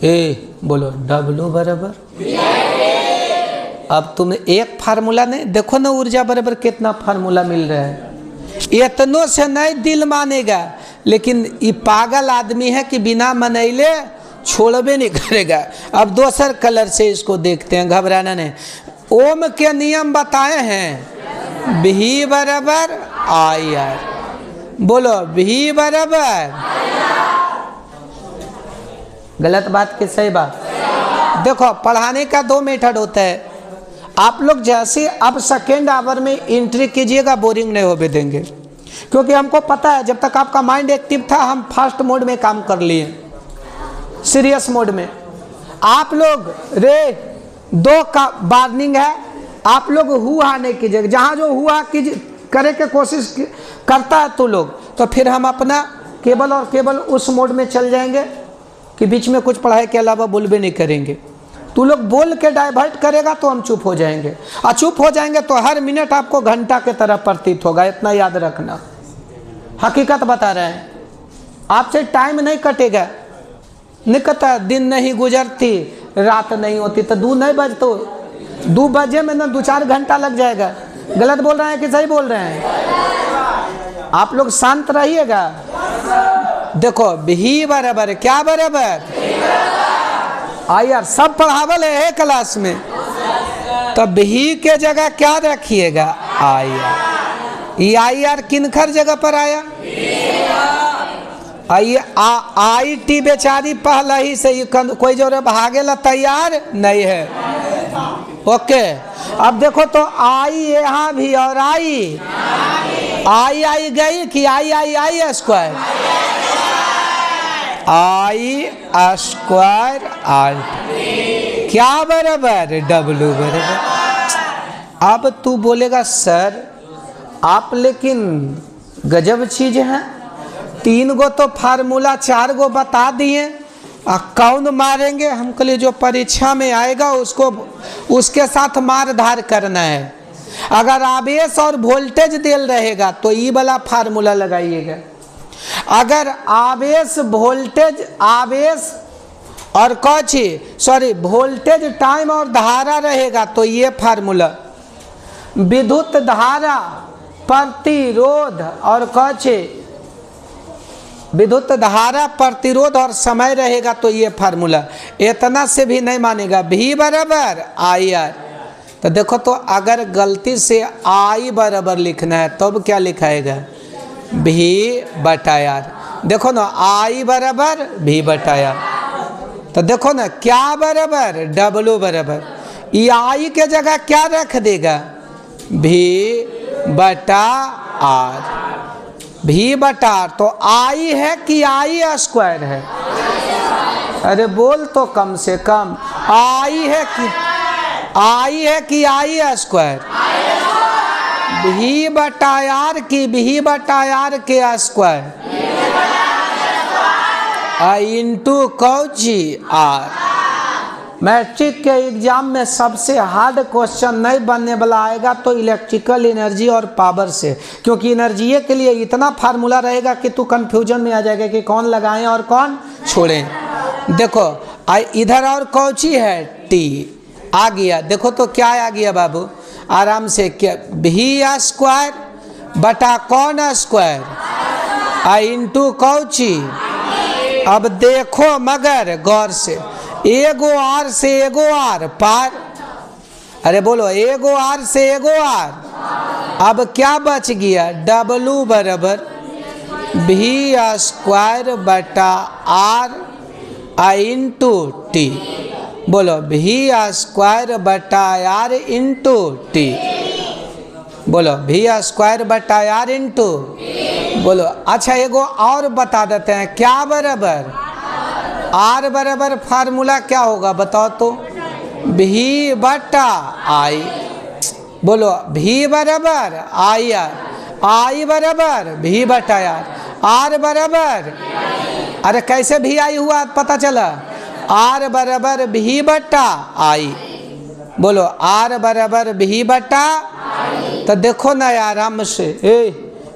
ए बोलो डब्लू बराबर। अब तुम एक फार्मूला नहीं देखो ना, ऊर्जा बराबर कितना फार्मूला मिल रहा है। इतनों से नहीं दिल मानेगा, लेकिन ये पागल आदमी है कि बिना मनैले छोड़बे नहीं करेगा। अब दूसर कलर से इसको देखते हैं, घबराना नहीं। ओम के नियम बताए हैं, भी बराबर आई आर। बोलो भी बराबर। गलत बात कि सही बात? देखो पढ़ाने का दो मेथड होता है। आप लोग जैसे अब सेकेंड आवर में एंट्री कीजिएगा, बोरिंग नहीं होने देंगे, क्योंकि हमको पता है जब तक आपका माइंड एक्टिव था हम फास्ट मोड में काम कर लिए, सीरियस मोड में। आप लोग रे दो का वार्निंग है, आप लोग हुआ नहीं कीजिएगा। जहाँ जो हुआ करे के कोशिश करता है तो लोग, तो फिर हम अपना केवल और केवल उस मोड में चल जाएंगे कि बीच में कुछ पढ़ाई के अलावा बोलबे नहीं करेंगे। तू लोग बोल के डाइवर्ट करेगा तो हम चुप हो जाएंगे, और चुप हो जाएंगे तो हर मिनट आपको घंटा के तरह प्रतीत होगा। इतना याद रखना, हकीकत बता रहे हैं। आपसे टाइम नहीं कटेगा, निकता दिन नहीं गुजरती रात नहीं होती, तो 2 नहीं बजतो 2 बजे में ना 2-4 घंटा लग जाएगा। गलत बोल रहे हैं कि सही बोल रहे हैं? आप लोग शांत रहिएगा। देखो भी बराबर क्या बराबर? I R. सब पढ़ावल है क्लास में, तो भी के जगह क्या रखिएगा? I R. ये आई आर किनखर जगह पर आया? आइए आई टी बेचारी पहले ही से कोई जो भागे ला तैयार नहीं है। ओके अब देखो तो आई यहाँ भी और आई आई गई कि आई स्क्वायर? आई स्क्वायर आर क्या बराबर? डब्लू बराबर। अब तू बोलेगा सर आप लेकिन गजब चीज है, 3 गो तो फार्मूला 4 गो बता दिए, कौन मारेंगे? हम कहलिए जो परीक्षा में आएगा उसको उसके साथ मार धार करना है। अगर आवेश और वोल्टेज दिल रहेगा तो ये वाला फार्मूला लगाइएगा। अगर आवेश वोल्टेज आवेश और कौची वोल्टेज टाइम और धारा रहेगा तो ये फार्मूला। विद्युत धारा प्रतिरोध और कौची विद्युत धारा प्रतिरोध और समय रहेगा तो ये फार्मूला। इतना से भी नहीं मानेगा। भी बराबर आई आर। तो देखो तो अगर गलती से आई बराबर लिखना है तब क्या लिखाएगा? भी बटा आर। देखो ना आई बराबर भी बटा आर। तो देखो ना क्या बराबर? डब्लू बराबर। ये आई के जगह क्या रख देगा? भी बटा आर। भी बटा आर। तो आई है कि आई स्क्वायर है? अरे बोल तो कम से कम। आई है कि आई स्क्वायर? भी बटा आर की भी बटा आर के स्क्वायर इंटू कौची आर। मैट्रिक के एग्जाम में सबसे हार्ड क्वेश्चन नहीं बनने वाला आएगा तो इलेक्ट्रिकल एनर्जी और पावर से, क्योंकि एनर्जी के लिए इतना फार्मूला रहेगा कि तू कंफ्यूजन में आ जाएगा कि कौन लगाएं और कौन छोड़ें। देखो इधर और कौची है टी आ गया, देखो तो क्या आ गया बाबू, आराम से क्या, भी स्क्वायर बटा कौन स्क्वायर इंटू कौची। अब देखो मगर गौर से, एगो आर से एगो आर पार, अरे बोलो एगो आर से एगो आर, अब क्या बच गया, डब्लू बराबर भी स्क्वायर बटा आर इंटू टी। बोलो भी स्क्वायर बटा आर इंटू टी। बोलो भी स्क्वायर बटा आर इंटू, बोलो अच्छा एगो और बता देते हैं, क्या बराबर आर बराबर फार्मूला क्या होगा बताओ तो, भी बटा आई। बोलो भी बराबर आई आर, आई बराबर भी बटा आर बराबर, अरे कैसे भी आई हुआ पता चला, आर बराबर भी बटा आई। बोलो आर बराबर भी बटा, तो देखो ना आराम से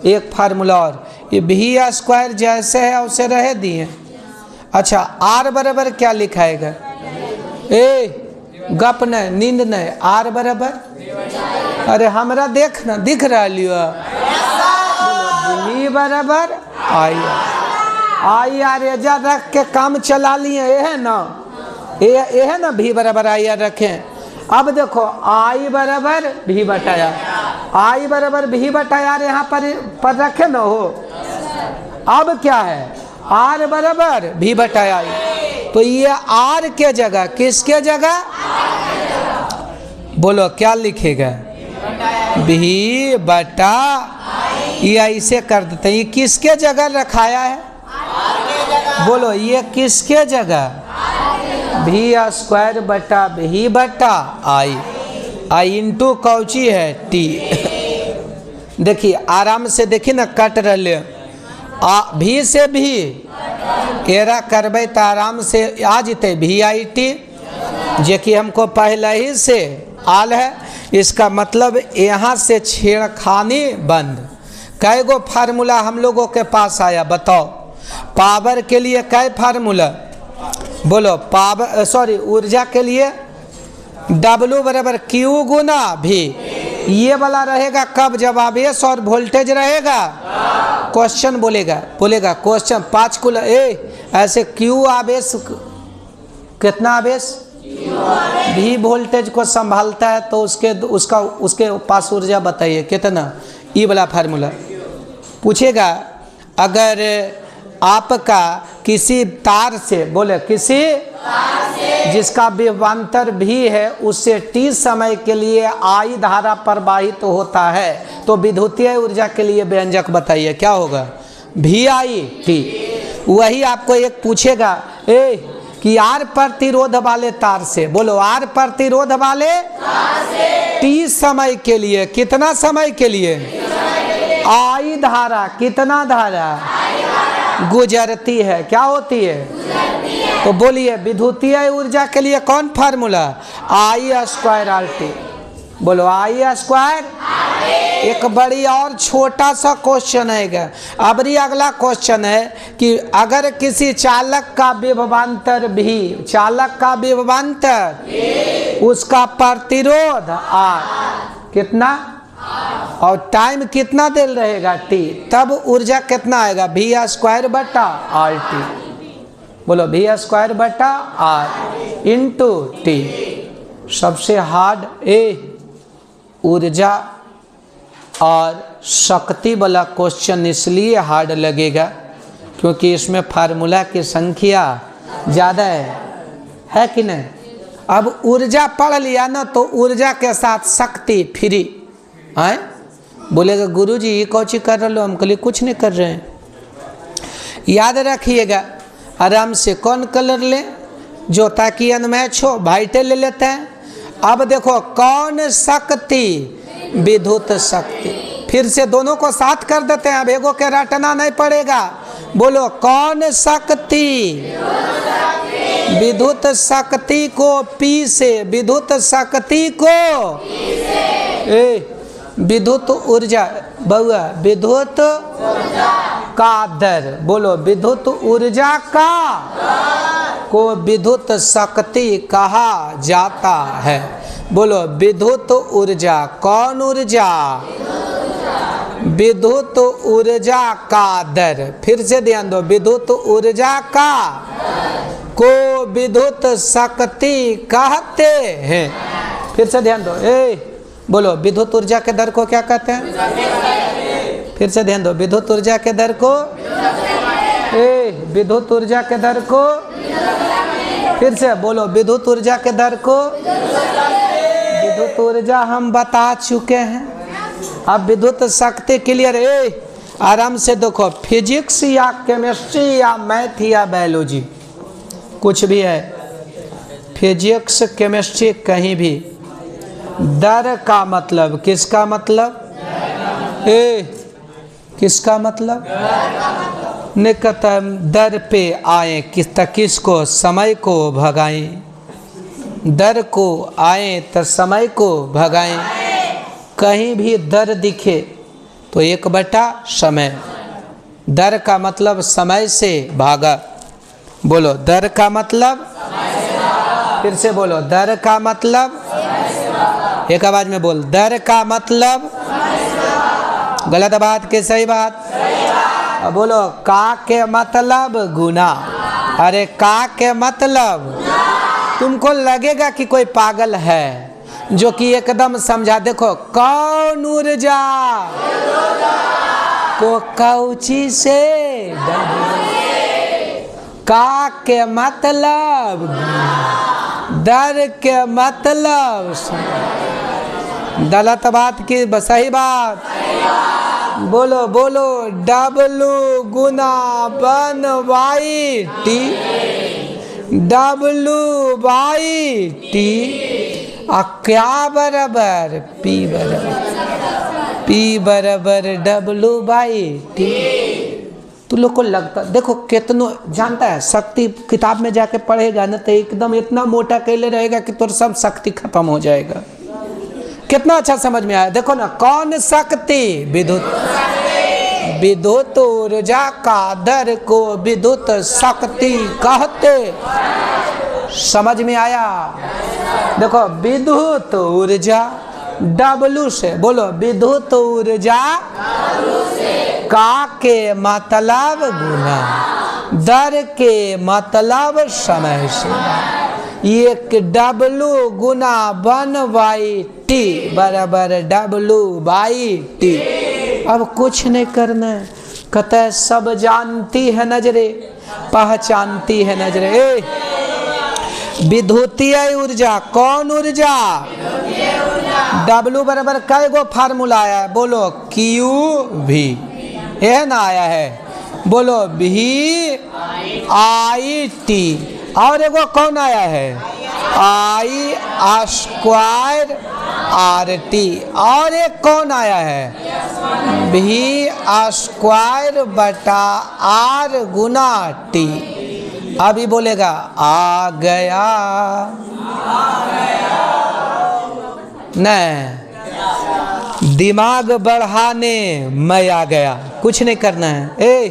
एक फार्मूला और, ये भी स्क्वायर जैसे है उसे रह दिए। अच्छा आर बराबर क्या लिखाएगा, गप नहीं नींद नहीं, आर बराबर, अरे हमरा देखना दिख रहा लियो, भी बराबर आई आर एजा रख के काम चला लिए, ये है ना भी बराबर आई आर रखें। अब देखो आई बराबर भी बटाया, आई बराबर भी बटाया यहाँ पर रखे न हो, अब क्या है आर बराबर भी बटाया, तो ये आर के जगह किसके जगह, बोलो क्या लिखेगा, भी बटा, ये ऐसे कर देते हैं, ये किसके जगह रखाया है, बोलो ये किसके जगह, भी स्क्वायर बटा भी बटा आई इंटू कौची है टी। देखिए आराम से देखिए ना कट रहे, भी से भी एरा करबे तो आराम से आ जते भी आई टी, जे कि हमको पहले ही से आल है, इसका मतलब यहाँ से छेड़खानी बंद। कै गो फार्मूला हम लोगों के पास आया बताओ, पावर के लिए कै फार्मूला, बोलो पावर सॉरी ऊर्जा के लिए W बराबर Q गुना भी, ये वाला रहेगा कब, जब आवेश और वोल्टेज रहेगा, क्वेश्चन बोलेगा क्वेश्चन 5 कुल ऐसे Q आवेश कितना आवेश, भी वोल्टेज को संभालता है तो उसके पास ऊर्जा बताइए कितना, ये वाला फार्मूला पूछेगा। अगर आपका किसी तार से, बोले किसी तार से जिसका विभवांतर भी है उससे t समय के लिए आई धारा प्रवाहित होता है, तो विद्युतीय ऊर्जा के लिए व्यंजक बताइए क्या होगा, भी आई टी। वही आपको एक पूछेगा कि आर प्रतिरोध वाले तार से, बोलो आर प्रतिरोध वाले तार से टी समय के लिए, कितना समय के लिए, आई धारा, कितना धारा गुजरती है, क्या होती है, तो बोलिए विद्युतीय ऊर्जा के लिए कौन फार्मूला, आई स्क्वायर आर टी। बोलो आई स्क्वायर। एक बड़ी और छोटा सा क्वेश्चन है, अब अगला क्वेश्चन है कि अगर किसी चालक का विभवांतर भी, चालक का विभवांतर उसका प्रतिरोध आर, कितना और टाइम कितना देर रहेगा टी, तब ऊर्जा कितना आएगा, भी स्क्वायर बटा आर टी। बोलो भी स्क्वायर बटा आर इंटू टी। सबसे हार्ड ऊर्जा और शक्ति वाला क्वेश्चन इसलिए हार्ड लगेगा क्योंकि इसमें फार्मूला की संख्या ज़्यादा है कि नहीं। अब ऊर्जा पढ़ लिया ना तो ऊर्जा के साथ शक्ति फ्री है। बोलेगा गुरुजी ये कौन सी कर रहे हो, हम कल कुछ नहीं कर रहे हैं। याद रखिएगा आराम से, कौन कलर ले जो ताकि अनमैच हो, वाइटे ले लेते हैं। अब देखो कौन शक्ति, विद्युत शक्ति, फिर से दोनों को साथ कर देते हैं, अब एगो के रटना नहीं पड़ेगा। बोलो कौन शक्ति, विद्युत शक्ति को पी से, विद्युत शक्ति को विद्युत ऊर्जा, बहुआ विद्युत का दर, बोलो विद्युत ऊर्जा का को विद्युत शक्ति कहा जाता है। बोलो विद्युत ऊर्जा, कौन ऊर्जा? विद्युत ऊर्जा का दर। फिर से ध्यान दो, विद्युत ऊर्जा का को विद्युत शक्ति कहते हैं। फिर से ध्यान दो, बोलो विद्युत ऊर्जा के दर को क्या कहते हैं? फिर से ध्यान दो, विद्युत ऊर्जा के दर को विद्युत ऊर्जा के दर को, फिर से बोलो विद्युत ऊर्जा के दर को। विद्युत ऊर्जा हम बता चुके हैं, अब विद्युत शक्ति क्लियर है। आराम से देखो, फिजिक्स या केमिस्ट्री या मैथ या बायोलॉजी कुछ भी है, फिजिक्स केमिस्ट्री कहीं भी दर का मतलब किसका मतलब? किसका मतलब? निकटतम दर पे आए किसको? समय को भगाएं। दर को आए तो समय को भगाएं। कहीं भी दर दिखे तो 1/, समय। दर का मतलब समय से भागा। बोलो दर का मतलब, फिर से बोलो दर का मतलब, एक आवाज में बोल, दर का मतलब। गलत बात के सही बात? अब बोलो का के मतलब गुना। अरे का के मतलब, तुमको लगेगा कि कोई पागल है जो कि एकदम समझा। देखो, कौन ऊर्जा को कौची से, का के मतलब, दर के मतलब। गलत बात की सही बात? बोलो बोलो, W गुना 1/T, W/T क्या बराबर? P बराबर, P बराबर W/T। तो लोग को लगता, देखो कितनो जानता है, शक्ति किताब में जाके पढ़ेगा ना तो एकदम इतना मोटा कैले रहेगा कि तुर सब शक्ति खत्म हो जाएगा। कितना अच्छा समझ में आया। देखो ना, कौन शक्ति? विद्युत। विद्युत ऊर्जा का दर को विद्युत शक्ति कहते। समझ में आया? देखो, विद्युत ऊर्जा W से, बोलो विद्युत ऊर्जा का के मतलब गुना, दर के मतलब समय से। एक W गुना 1/T बराबर W/T। अब कुछ नहीं करना है, कहता सब जानती है नजरे, पहचानती है नजरे। विद्युतीय ऊर्जा, कौन ऊर्जा? W बराबर कै गो फार्मूला आया है? बोलो QV, यह ना आया है? बोलो VIT, और एगो कौन आया है? I²RT, और एक कौन आया है? V²/R गुना T। अभी बोलेगा आ गया, नहीं, दिमाग बढ़ाने मैं आ गया, कुछ नहीं करना है।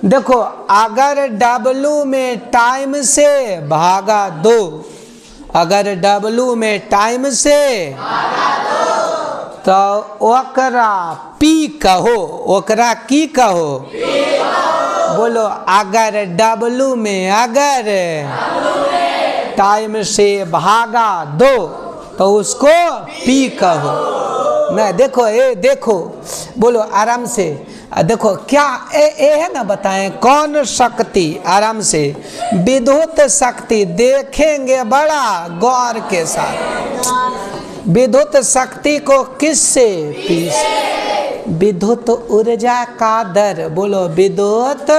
देखो, अगर W में टाइम से भागा 2, अगर W में टाइम से तो ओकरा P कहो, ओकरा की कहो? बोलो, अगर W में अगर टाइम से भागा 2 तो उसको P कहो। नहीं, देखो देखो, बोलो आराम से। देखो क्या है ना, बताएं कौन शक्ति? आराम से, विद्युत शक्ति देखेंगे बड़ा गौर के साथ। विद्युत शक्ति को किससे? विद्युत ऊर्जा का दर। बोलो विद्युत,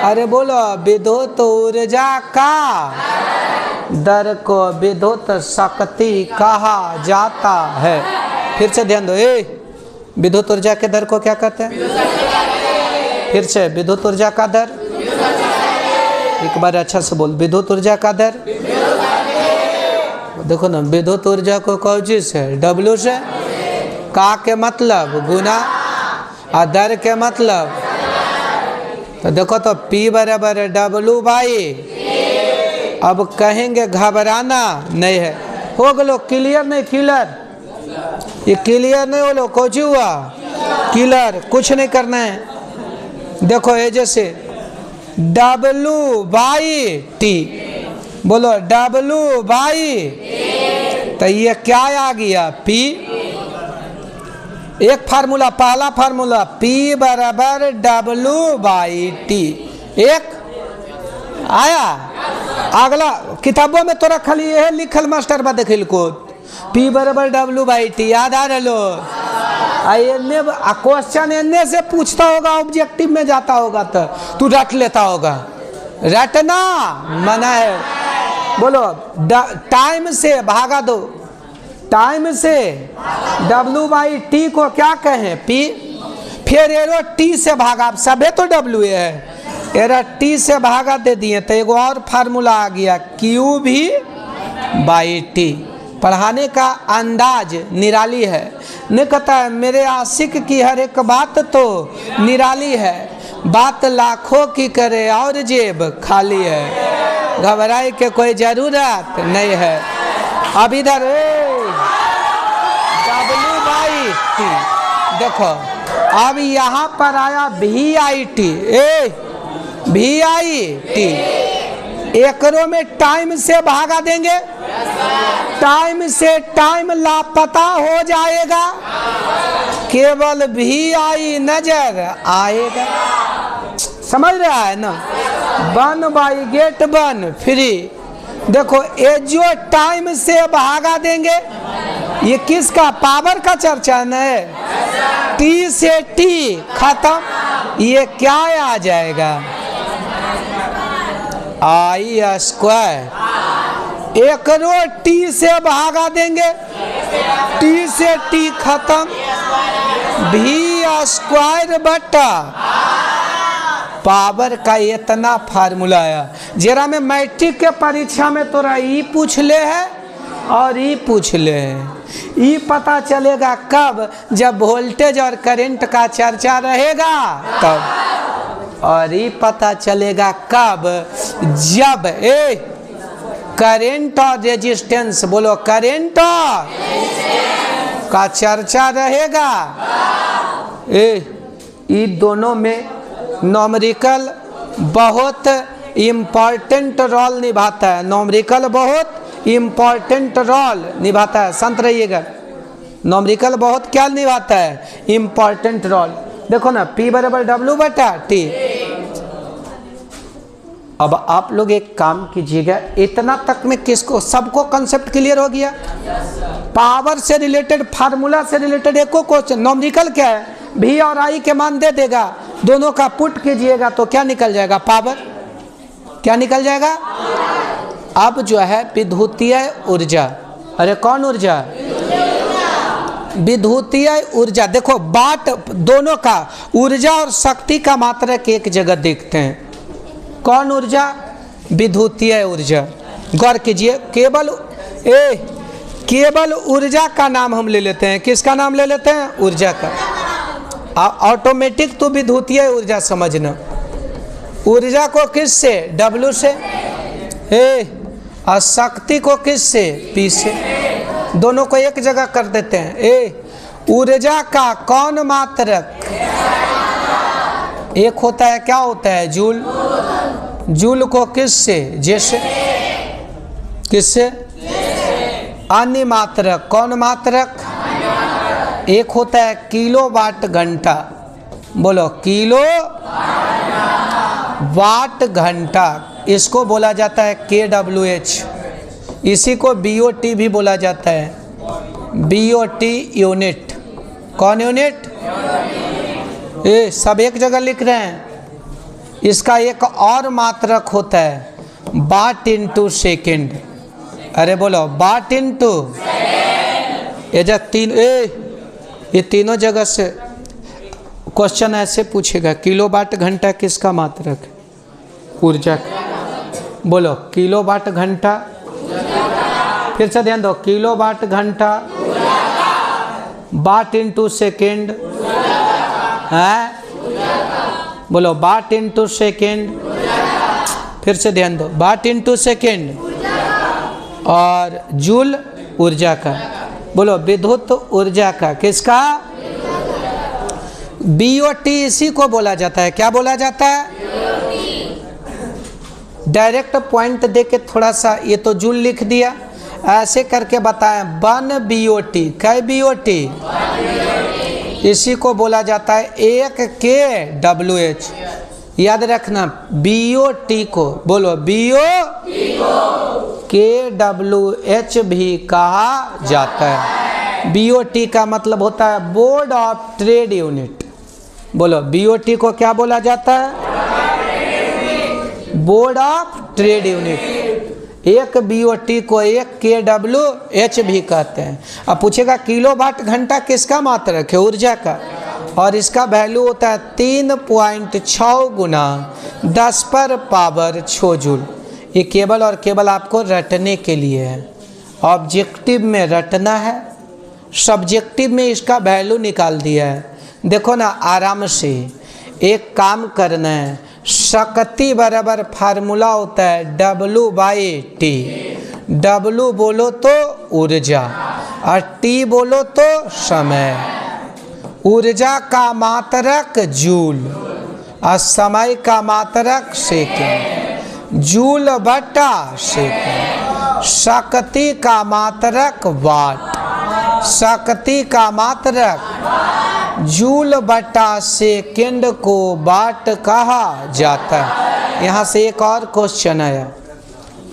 अरे बोलो विद्युत ऊर्जा का दर को विद्युत शक्ति कहा जाता है। फिर से ध्यान दो, विद्युत ऊर्जा के दर को क्या कहते हैं? फिर से, विद्युत ऊर्जा का दर, एक बार अच्छा से बोल, विद्युत ऊर्जा का दर। देखो ना, विद्युत ऊर्जा को कौन चीज से, W से, का के मतलब गुना, और दर के मतलब, तो देखो तो P बराबर है W/। अब कहेंगे घबराना नहीं है, हो गलो क्लियर नहीं, क्लियर, ये क्लियर नहीं बोलो, कुछ हुआ क्लियर, कुछ नहीं करना है। देखो ये जैसे W/T, बोलो W/, तो ये क्या आ गया P। एक फार्मूला, पहला फार्मूला P बराबर W/T, एक आया। अगला किताबों में तोरा खाली यह लिखल मास्टर बा देखिल को, P बराबर W/T, याद आ रहा। क्वेश्चन एने से पूछता होगा, ऑब्जेक्टिव में जाता होगा तो तू रट लेता होगा, रटना मना है। बोलो टाइम से भागा दो, टाइम से W/T को क्या कहें P, फिर एरो T से भागा, अब सभे तो W है, एरा T से भागा दे दिए तो एक और फार्मूला आ गया Q/T। पढ़ाने का अंदाज निराली है, नहीं कहता है मेरे आशिक की हर एक बात तो निराली है, बात लाखों की करे और जेब खाली है, घबराए के कोई जरूरत नहीं है। अब इधर W/T देखो, अब यहाँ पर आया VIT, VIT, एकरों में टाइम से भागा देंगे, टाइम से टाइम लापता हो जाएगा, केवल VI नजर आएगा। समझ रहा है ना, 1/गेट 1 फ्री। देखो ये जो टाइम से भागा देंगे, ये किसका, पावर का चर्चा न है, T से T खत्म, ये क्या आ जाएगा I²। एक रो T से भागा देंगे, T से T खत्म, V² बटा पावर का इतना फार्मूला आया। जरा में मैट्रिक के परीक्षा में तोरा ई पूछ ले है और ई पूछ ले है। ई पता चलेगा कब, जब वोल्टेज और करंट का चर्चा रहेगा तब, और ये पता चलेगा कब, जब करंट और रेजिस्टेंस, बोलो करंट का चर्चा रहेगा। ये दोनों में न्यूमेरिकल बहुत इम्पोर्टेंट रोल निभाता है, न्यूमेरिकल बहुत इम्पोर्टेंट रोल निभाता है। संत रहिएगा, न्यूमेरिकल बहुत क्या निभाता है, इम्पोर्टेंट रोल। देखो ना P बराबर W/T। अब आप लोग एक काम कीजिएगा, इतना तक में किसको, सबको कंसेप्ट क्लियर हो गया। पावर से रिलेटेड, फार्मूला से रिलेटेड एको क्वेश्चन, न्यूमेरिकल क्या है, V और I के मान दे देगा, दोनों का पुट कीजिएगा तो क्या निकल जाएगा, पावर। क्या निकल जाएगा। अब जो है विद्युतीय ऊर्जा, अरे कौन ऊर्जा, विद्युतीय ऊर्जा। देखो बाट दोनों का, ऊर्जा और शक्ति का मात्रक एक जगह देखते हैं। कौन ऊर्जा, विद्युतीय ऊर्जा। गौर कीजिए, केवल ऊर्जा का नाम हम ले लेते हैं। किसका नाम ले लेते हैं, ऊर्जा का। ऑटोमेटिक तो विद्युतीय ऊर्जा समझना। ऊर्जा को किस से, W से, और शक्ति को किस से, P से। दोनों को एक जगह कर देते हैं। ऊर्जा का कौन मात्रक, एक होता है, क्या होता है, जूल। जूल को किस से, जैसे, किससे, अन्य मात्रक। कौन मात्रक, एक होता है किलोवाट घंटा। बोलो किलोवाट घंटा, इसको बोला जाता है kWh। इसी को BOT भी बोला जाता है, BOT यूनिट। कौन यूनिट, सब एक जगह लिख रहे हैं। इसका एक और मात्रक होता है वाट इंटू सेकेंड। अरे बोलो वाट इंटू, ये जब ये तीनों जगह से क्वेश्चन ऐसे पूछेगा, किलोवाट घंटा किसका मात्रक है, ऊर्जा का। बोलो किलोवाट घंटा, फिर से ध्यान दो, किलोवाट घंटा, वाट इंटू सेकेंड है, बोलो वाट इंटू सेकेंड, फिर से ध्यान दो, वाट इंटू सेकेंड, और जूल ऊर्जा का, बोलो विद्युत ऊर्जा का, किसका? बीओटी इसी को बोला जाता है, क्या बोला जाता है? डायरेक्ट पॉइंट देके थोड़ा सा, ये तो जूल लिख दिया, ऐसे करके बताएं 1 बीओटी, कै बीओटी? इसी को बोला जाता है 1 KWH। याद रखना बीओटी को, बोलो बीओ KWH भी कहा जाता है। बीओटी का मतलब होता है बोर्ड ऑफ ट्रेड यूनिट। बोलो बीओटी को क्या बोला जाता है? Board of trade unit. 1 BOT को 1 KWH भी कहते हैं। अब पूछेगा किलोवाट घंटा किसका मात्रक है? ऊर्जा का, और इसका वैल्यू होता है 3.6 गुना 10⁻6 जूल। ये केवल और केवल आपको रटने के लिए है, ऑब्जेक्टिव में रटना है, सब्जेक्टिव में इसका वैल्यू निकाल दिया है। देखो ना, आराम से एक काम करना है। शक्ति बराबर फार्मूला होता है W/T। W बोलो तो ऊर्जा, और T बोलो तो समय। ऊर्जा का मात्रक जूल और समय का मात्रक सेकंड। जूल बटा सेकंड। शक्ति का मात्रक वाट, शक्ति का मात्रक जूल बटा सेकंड को वाट कहा जाता है। यहाँ से एक और क्वेश्चन आया,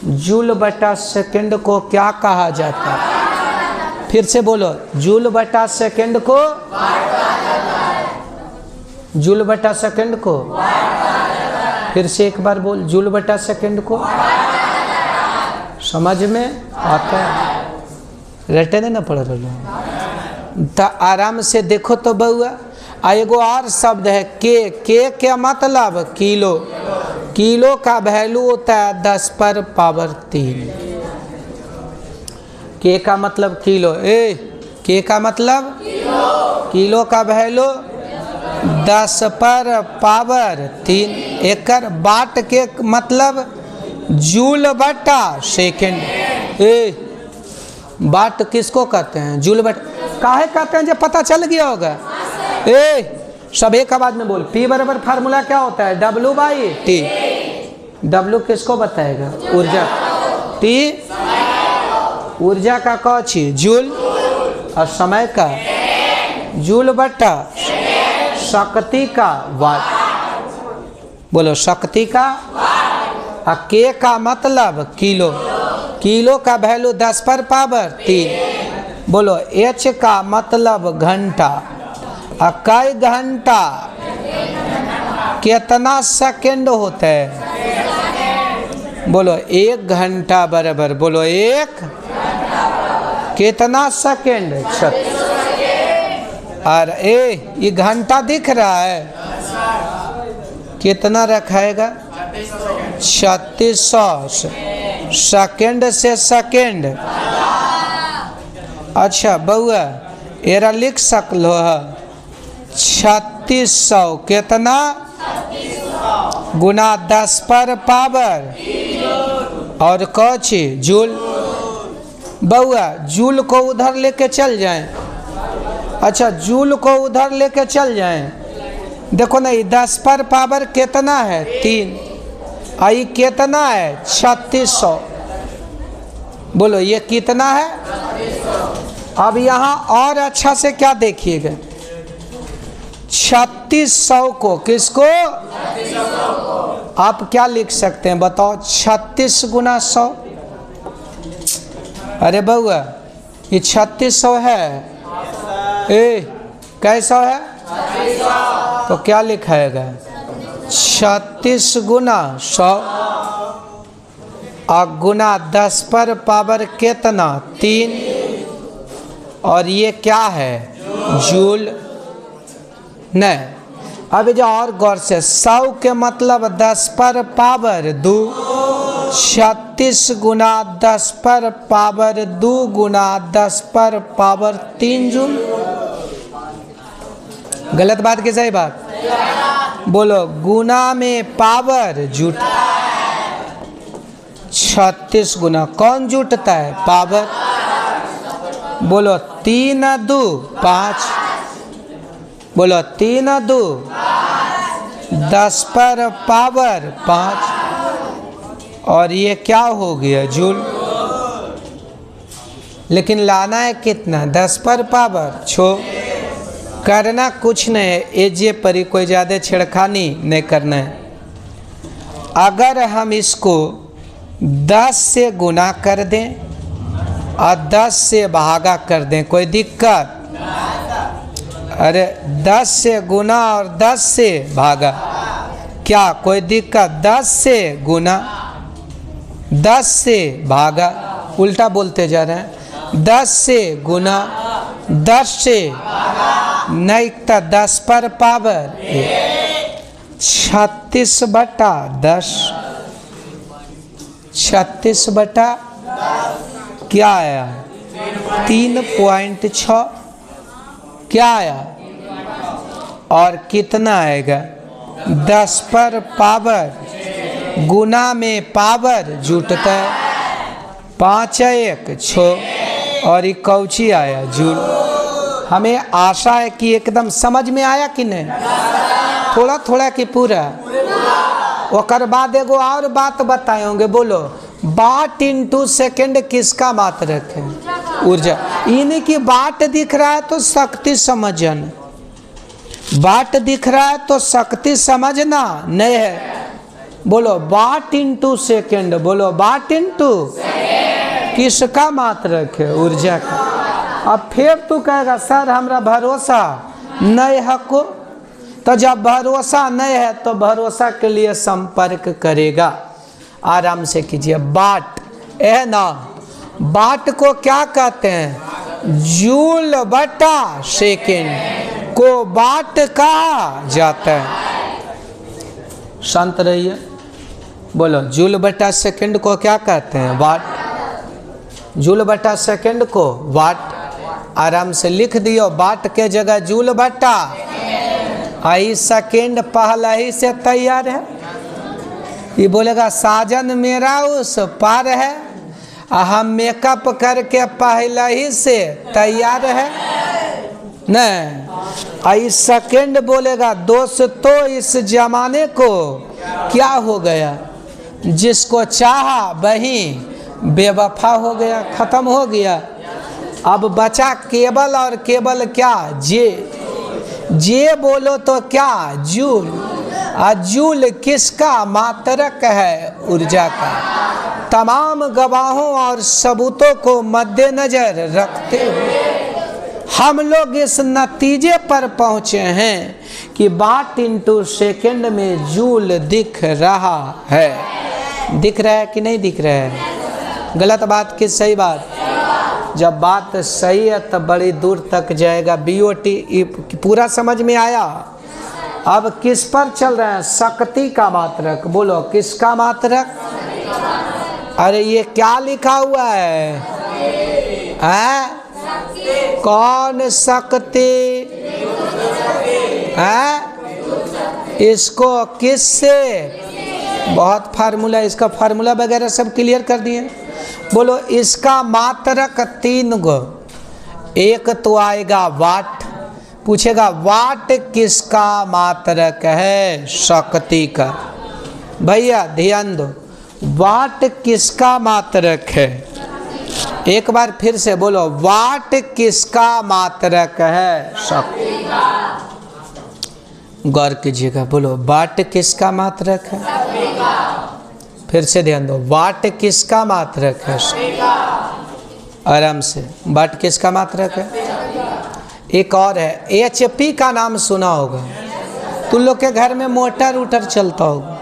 जूल बटा सेकंड को क्या कहा जाता है? फिर से बोलो, जूल बटा सेकंड को, जूल बटा सेकंड को, फिर से एक बार बोल, जूल बटा सेकंड को। समझ में आता है? रटने ना पड़ रहा तो आराम से देखो तो बउआ। एगो और शब्द है के क्या मतलब? किलो। किलो का वैल्यू होता है 10⁻3। के का मतलब किलो, के का मतलब किलो का वैल्यू 10⁻3। एकर वाट के मतलब जूल बटा सेकंड। वाट किसको कहते हैं? जूल बटा। काहे कहते हैं? जब पता चल गया होगा। सब एक आवाज में बोल। P बराबर फार्मूला क्या होता है? W/T। W किसको बताएगा? ऊर्जा। T ऊर्जा का कौची? जूल, और समय का जूल बटा शक्ति का वाट। बोलो शक्ति का। और के का मतलब किलो। किलो का वैल्यू 10⁻3। बोलो H का मतलब घंटा। और कई घंटा कितना सेकंड होता है? बोलो 1 घंटा बराबर, बोलो 1 कितना सेकंड? 36। और ये घंटा दिख रहा है, कितना रखाएगा? 3600 सेकंड से सेकंड। अच्छा बउआ, एरा लिख सकलो है 3600 कितना गुना 10⁻, और कौची? जूल। बउआ जूल को उधर लेके चल जाएं। अच्छा जूल को उधर लेके चल जाएं। देखो ना, ये 10⁻ कितना है? 3। आई कितना है? 3600। बोलो ये कितना है? अब यहाँ और अच्छा से क्या देखिएगा, 3600 को किसको? आप क्या लिख सकते हैं बताओ? 36 गुना 100। अरे बउआ ये 3600 है। कैसा है? तो क्या लिखाएगा? 36 गुना 100 और गुना 10⁻ कितना? 3। और ये क्या है? जूल। नहीं, अब जो और गौर से 100 के मतलब 10⁻2 36 गुना 10 पर पावर 2 गुना 10 पर पावर 3 जूल। गलत बात कि सही बात? बोलो, गुना में पावर जुट 36 गुना कौन जुटता है? पावर। बोलो 3 2 5। बोलो 3 2 10 पर पावर 5 और ये क्या हो गया? जूल। लेकिन लाना है कितना? 10 पर पावर 6। करना कुछ नहीं है, एजे पर ही कोई ज़्यादा छेड़खानी नहीं करना है। अगर हम इसको 10 से गुना कर दें और 10 से भागा कर दें, कोई दिक्कत? अरे 10 से गुना और 10 से भागा, क्या कोई दिक्कत? 10 से गुना 10 से भागा, उल्टा बोलते जा रहे हैं। 10 से गुना 10 से नहीं तो 10 पर पावर 36 बटा 10। 36 बटा क्या आया? 3.6। क्या आया? और कितना आएगा? 10 पर पावर गुना में पावर जुटता है। 5 1 6 और ये कौची आया? जूल। हमें आशा है कि एकदम समझ में आया कि नहीं? थोड़ा थोड़ा कि पूरा? और बाद एगो और बात बताए होंगे। बोलो, वाट इंटू सेकेंड किसका मात्रक है? ऊर्जा। इन्हीं की वाट दिख रहा है तो शक्ति समझना, वाट दिख रहा है तो शक्ति समझना नहीं है। बोलो वाट इंटू सेकेंड। बोलो वाट इंटू किसका मात्रक है? ऊर्जा का। अब फिर तू कहेगा सर हमरा भरोसा नहीं है को, तो जब भरोसा नहीं है तो भरोसा के लिए संपर्क करेगा। आराम से कीजिए। वाट है ना, वाट को क्या कहते हैं? जूल बटा सेकेंड को वाट कहा जाता है। शांत रहिए। बोलो, जूल बटा सेकेंड को क्या कहते हैं? वाट। जूल बटा सेकेंड को वाट। आराम से लिख दियो, वाट के जगह जूल बटा। आई सेकेंड पहला ही से तैयार है। ये बोलेगा साजन मेरा उस पार है, हम मेकअप करके पहला ही से तैयार है। नहीं, आई सेकेंड बोलेगा दोस्तों इस जमाने को क्या हो गया? जिसको चाहा वही बेवफा हो गया, खत्म हो गया। अब बचा केवल और केवल क्या? जे बोलो तो क्या? जूल। जूल किसका मात्रक है? ऊर्जा का। तमाम गवाहों और सबूतों को मद्देनजर रखते हुए हम लोग इस नतीजे पर पहुंचे हैं कि वाट इंटू सेकेंड में जूल दिख रहा है। दिख रहा है कि नहीं दिख रहा है? गलत बात कि सही बात? जब बात सही है तो बड़ी दूर तक जाएगा। बीओटी पूरा समझ में आया? अब किस पर चल रहे हैं? शक्ति का मात्रक। बोलो किसका मात्रक? अरे ये क्या लिखा हुआ है? कौन शक्ति है? इसको किससे? बहुत फार्मूला, इसका फार्मूला वगैरह सब क्लियर कर दिए। बोलो इसका मात्रक 3 गो। एक तो आएगा वाट। पूछेगा वाट किसका मात्रक है? शक्ति का। भैया ध्यान दो, वाट किसका मात्रक है? एक बार फिर से बोलो, वाट किसका मात्रक है? शक्ति का। गौर कीजिएगा। बोलो वाट किसका मात्रक है? फिर से ध्यान दो, वाट किसका मात्रक है? आराम से, वाट किसका मात्रक है? एक और है, HP का नाम सुना होगा। तुम लोग के घर में मोटर उटर चलता होगा,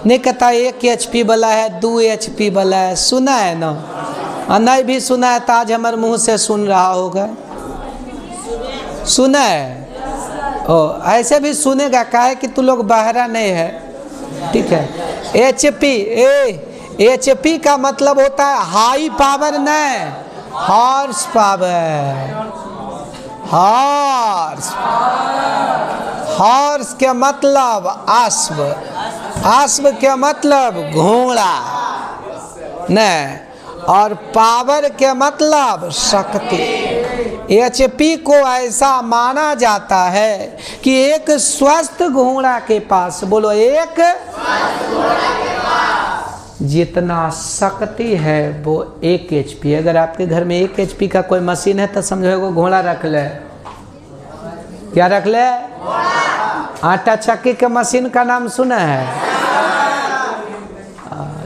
नहीं कहता 1 HP वाला है, 2 HP वाला है, सुना है ना? और नहीं भी सुना है तो आज हमारे मुंह से सुन रहा होगा। सुना है? ओ ऐसे भी सुनेगा, काहे कि तू लोग बहरा नहीं है। ठीक है। HP HP का मतलब होता है हाई पावर, नहीं हॉर्स पावर। हॉर्स के मतलब अश्व, अश्व के मतलब घोड़ा नहीं, और पावर के मतलब शक्ति। HP को ऐसा माना जाता है कि एक स्वस्थ घोड़ा के पास, बोलो एक जितना शक्ति है वो 1 HP। अगर आपके घर में 1 HP का कोई मशीन है तो समझो वो घोड़ा रख ले। क्या रख ले? आटा चक्की के मशीन का नाम सुना है?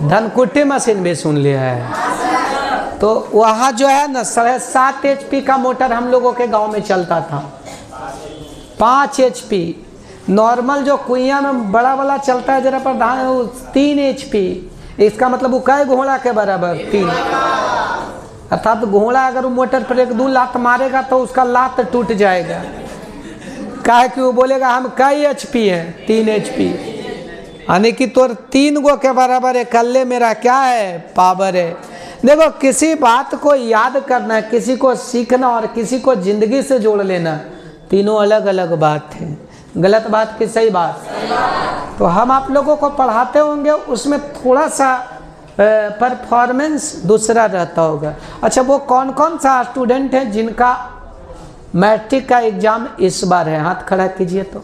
धनकुट्टी मशीन भी सुन लिया है। तो वहाँ जो है ना 7.5 HP का मोटर हम लोगों के गांव में चलता था। 5 HP नॉर्मल जो कुइया में बड़ा वाला चलता है जरा प्रधान, वो 3 HP। इसका मतलब वो कै घोड़ा के बराबर? 3। अर्थात घोड़ा अगर वो मोटर पर 1-2 लात मारेगा तो उसका लात टूट जाएगा। काहे कि वो बोलेगा हम कै HP है? 3 HP। यानी कि तोर 3 गो के बराबर है, कल्ले मेरा क्या है? पावर है। देखो किसी बात को याद करना, किसी को सीखना और किसी को जिंदगी से जोड़ लेना, तीनों अलग अलग बात है। गलत बात कि सही बात? तो हम आप लोगों को पढ़ाते होंगे, उसमें थोड़ा सा परफॉर्मेंस दूसरा रहता होगा। अच्छा, वो कौन कौन सा स्टूडेंट है जिनका मैट्रिक का एग्जाम इस बार है? हाथ खड़ा कीजिए। तो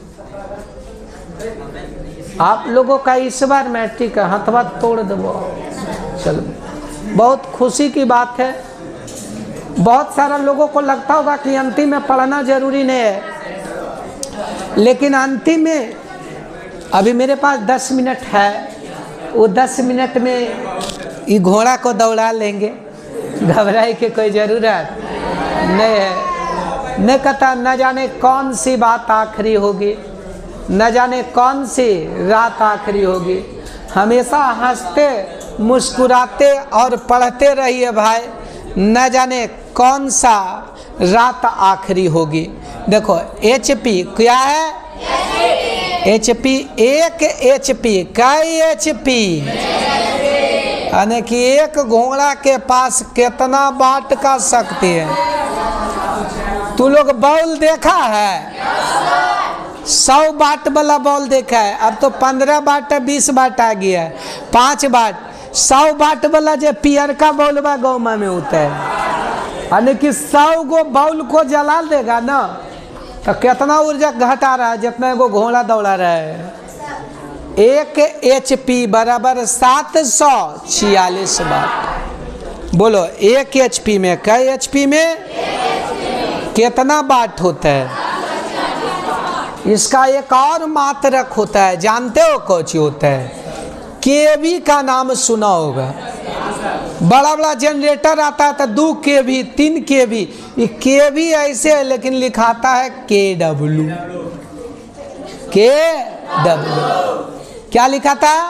आप लोगों का इस बार मैट्रिक का हाथवा तोड़ दो। चलो, बहुत खुशी की बात है। बहुत सारा लोगों को लगता होगा कि अंतिम में पढ़ना जरूरी नहीं है, लेकिन अंतिम में अभी मेरे पास 10 मिनट है। वो 10 मिनट में ये घोड़ा को दौड़ा लेंगे, घबराए की कोई ज़रूरत नहीं है। न कहता न जाने कौन सी बात आखिरी होगी, न जाने कौन सी रात आखिरी होगी। हमेशा हंसते मुस्कुराते और पढ़ते रहिए भाई, न जाने कौन सा रात आखिरी होगी। देखो HP क्या है? HP 1 HP कई HP, यानी कि एक घोड़ा के पास कितना वाट का शक्ति है। तू लोग बॉल देखा है? 100 वाट वाला बॉल देखा है? अब तो 15 वाट 20 वाट आ गया है, 5 वाट। 100 वाट वाला जो पियर का बॉल बा गाँव में होता है, यानी कि 100 गो बॉल को जला देगा ना, तो कितना ऊर्जा घटा रहा है जितना एगो घोड़ा दौड़ा रहा है। 1 HP बराबर 746 वाट। बोलो 1 HP में कई HP में कितना वाट होता है? इसका एक और मात्रक होता है, जानते हो कौन होता है? केवी का नाम सुना होगा। बड़ा बड़ा जनरेटर आता है तो 2 केवी 3 केवी, ये केवी ऐसे है लेकिन लिखाता है KW। क्या लिखाता है?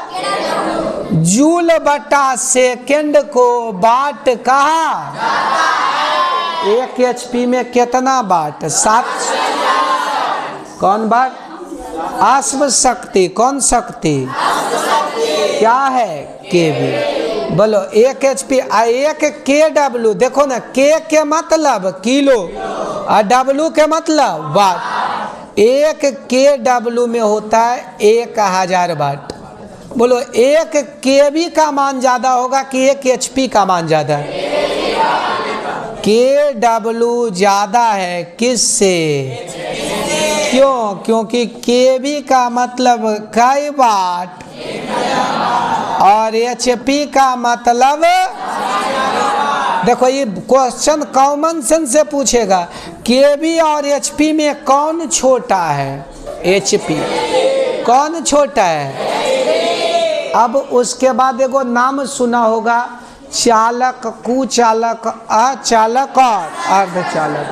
जूल बटा सेकंड को वाट कहा। 1 HP में कितना वाट? 7। कौन वाट? अश्व शक्ति। कौन शक्ति? क्या है? केवी। बोलो 1 HP 1 KW। देखो ना, K के मतलब किलो और W के मतलब वाट। 1 KW में होता है 1000 वाट। बोलो 1 KV का मान ज्यादा होगा कि 1 HP का मान ज्यादा है? KW ज्यादा है किससे? क्यों? क्योंकि केवी का मतलब कई वाट और HP का मतलब, देखो ये क्वेश्चन कॉमन सेंस से पूछेगा, केवी और HP में कौन छोटा है? HP। कौन छोटा है? अब उसके बाद एगो नाम सुना होगा, चालक, कुचालक, अचालक और अर्धचालक।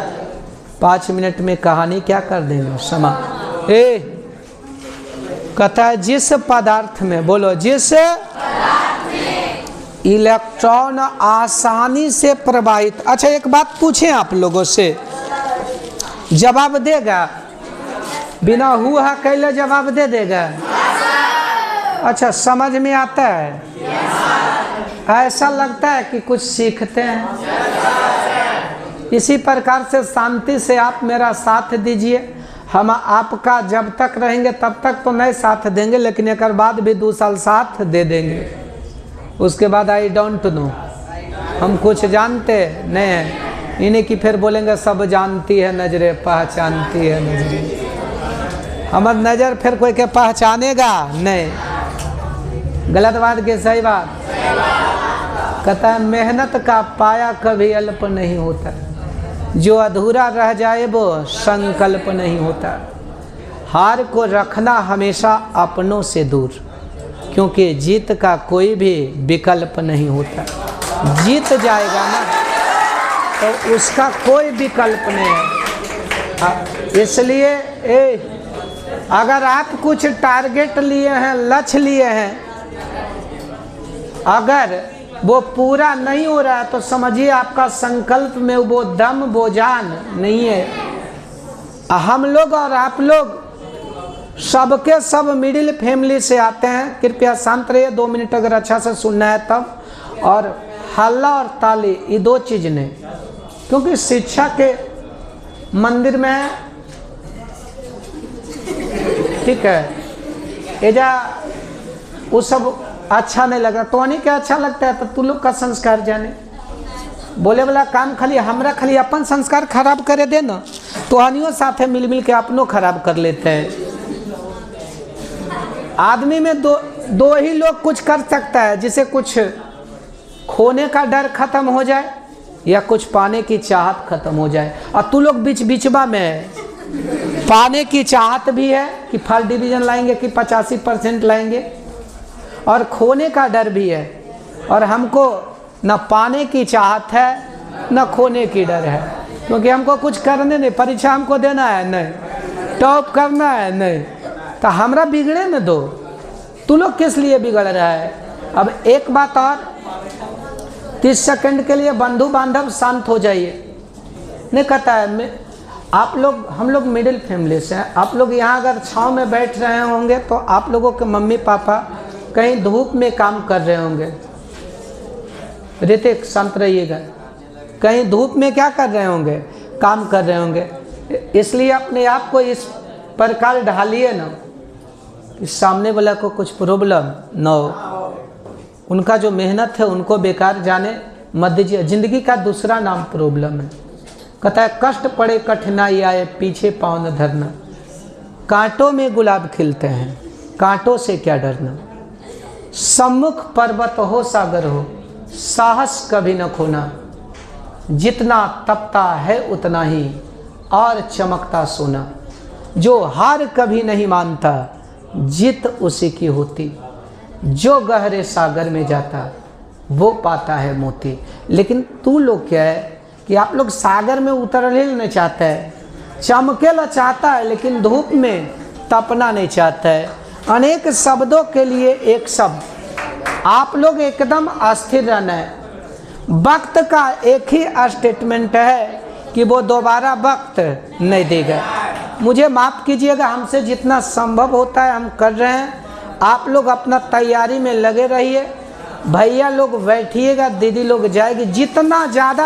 5 मिनट में कहानी क्या कर देंगे समा। कहता है जिस पदार्थ में, बोलो जिस इलेक्ट्रॉन आसानी से प्रवाहित। अच्छा एक बात पूछें आप लोगों से, जवाब देगा? बिना हुआ कैले जवाब दे देगा? अच्छा समझ में आता है? ऐसा लगता है कि कुछ सीखते हैं। इसी प्रकार से शांति से आप मेरा साथ दीजिए। हम आपका जब तक रहेंगे तब तक तो नहीं साथ देंगे, लेकिन एक बाद भी 2 साल साथ दे देंगे। उसके बाद आई डोंट नो, हम कुछ जानते नहीं हैं। इन्हीं की फिर बोलेंगे सब जानती है नजरें पहचानती है नजरें। हमार नज़र फिर कोई के पहचानेगा नहीं। गलत बात के सही बात? कहता है मेहनत का पाया कभी अल्प नहीं होता, जो अधूरा रह जाए वो संकल्प नहीं होता। हार को रखना हमेशा अपनों से दूर, क्योंकि जीत का कोई भी विकल्प नहीं होता। जीत जाएगा ना तो उसका कोई विकल्प नहीं है। इसलिए अगर आप कुछ टारगेट लिए हैं, लक्ष्य लिए हैं, अगर वो पूरा नहीं हो रहा है तो समझिए आपका संकल्प में वो दम वो जान नहीं है। हम लोग और आप लोग सबके सब मिडिल फैमिली से आते हैं। कृपया शांत रहिए, 2 मिनट अगर अच्छा से सुनना है तब। और हल्ला और ताली ये 2 चीज़ नहीं, क्योंकि शिक्षा के मंदिर में ठीक है एजा वो सब अच्छा नहीं लगा तो नहीं क्या अच्छा लगता है। तो तू लोग का संस्कार जाने बोले वाला काम खाली हमरा खाली अपन संस्कार खराब करे दे ना, तो हनियों साथे मिल मिल के अपनों खराब कर लेते हैं। आदमी में दो ही लोग कुछ कर सकता है, जिसे कुछ खोने का डर खत्म हो जाए या कुछ पाने की चाहत खत्म हो जाए। और तू लोग बीच बीचवा में है। पाने की चाहत भी है कि फर्स्ट डिवीजन लाएंगे कि 85% लाएंगे, और खोने का डर भी है। और हमको न पाने की चाहत है न खोने की डर है, क्योंकि हमको कुछ करने नहीं, परीक्षा हमको देना है नहीं, टॉप करना है नहीं, तो हमरा बिगड़े न दो। तू लोग किस लिए बिगड़ रहा है? अब एक बात और, 30 सेकंड के लिए बंधु बांधव शांत हो जाइए। नहीं कहता है आप लोग, हम लोग मिडिल फैमिली से हैं। आप लोग यहाँ अगर छाँव में बैठ रहे होंगे तो आप लोगों के मम्मी पापा कहीं धूप में काम कर रहे होंगे। ऋतिक शांत रहिएगा। कहीं धूप में क्या कर रहे होंगे? काम कर रहे होंगे। इसलिए अपने आप को इस प्रकार ढालिए ना कि सामने वाला को कुछ प्रॉब्लम ना हो। उनका जो मेहनत है उनको बेकार जाने मत दीजिए। जिंदगी का दूसरा नाम प्रॉब्लम है। कहता है कष्ट पड़े कठिनाई आए पीछे पाँव न धरना, कांटों में गुलाब खिलते हैं कांटों से क्या डरना। सम्मुख पर्वत हो सागर हो साहस कभी न खोना, जितना तपता है उतना ही और चमकता सोना। जो हार कभी नहीं मानता जीत उसी की होती, जो गहरे सागर में जाता वो पाता है मोती। लेकिन तू लोग क्या है कि आप लोग सागर में उतरने नहीं चाहते है, चमकेला चाहता है लेकिन धूप में तपना नहीं चाहता है। अनेक शब्दों के लिए एक शब्द, आप लोग एकदम अस्थिर रहना है। वक्त का एक ही स्टेटमेंट है कि वो दोबारा वक्त नहीं देगा। मुझे माफ़ कीजिएगा, हमसे जितना संभव होता है हम कर रहे हैं। आप लोग अपना तैयारी में लगे रहिए। भैया लोग बैठिएगा, दीदी लोग जाएगी। जितना ज़्यादा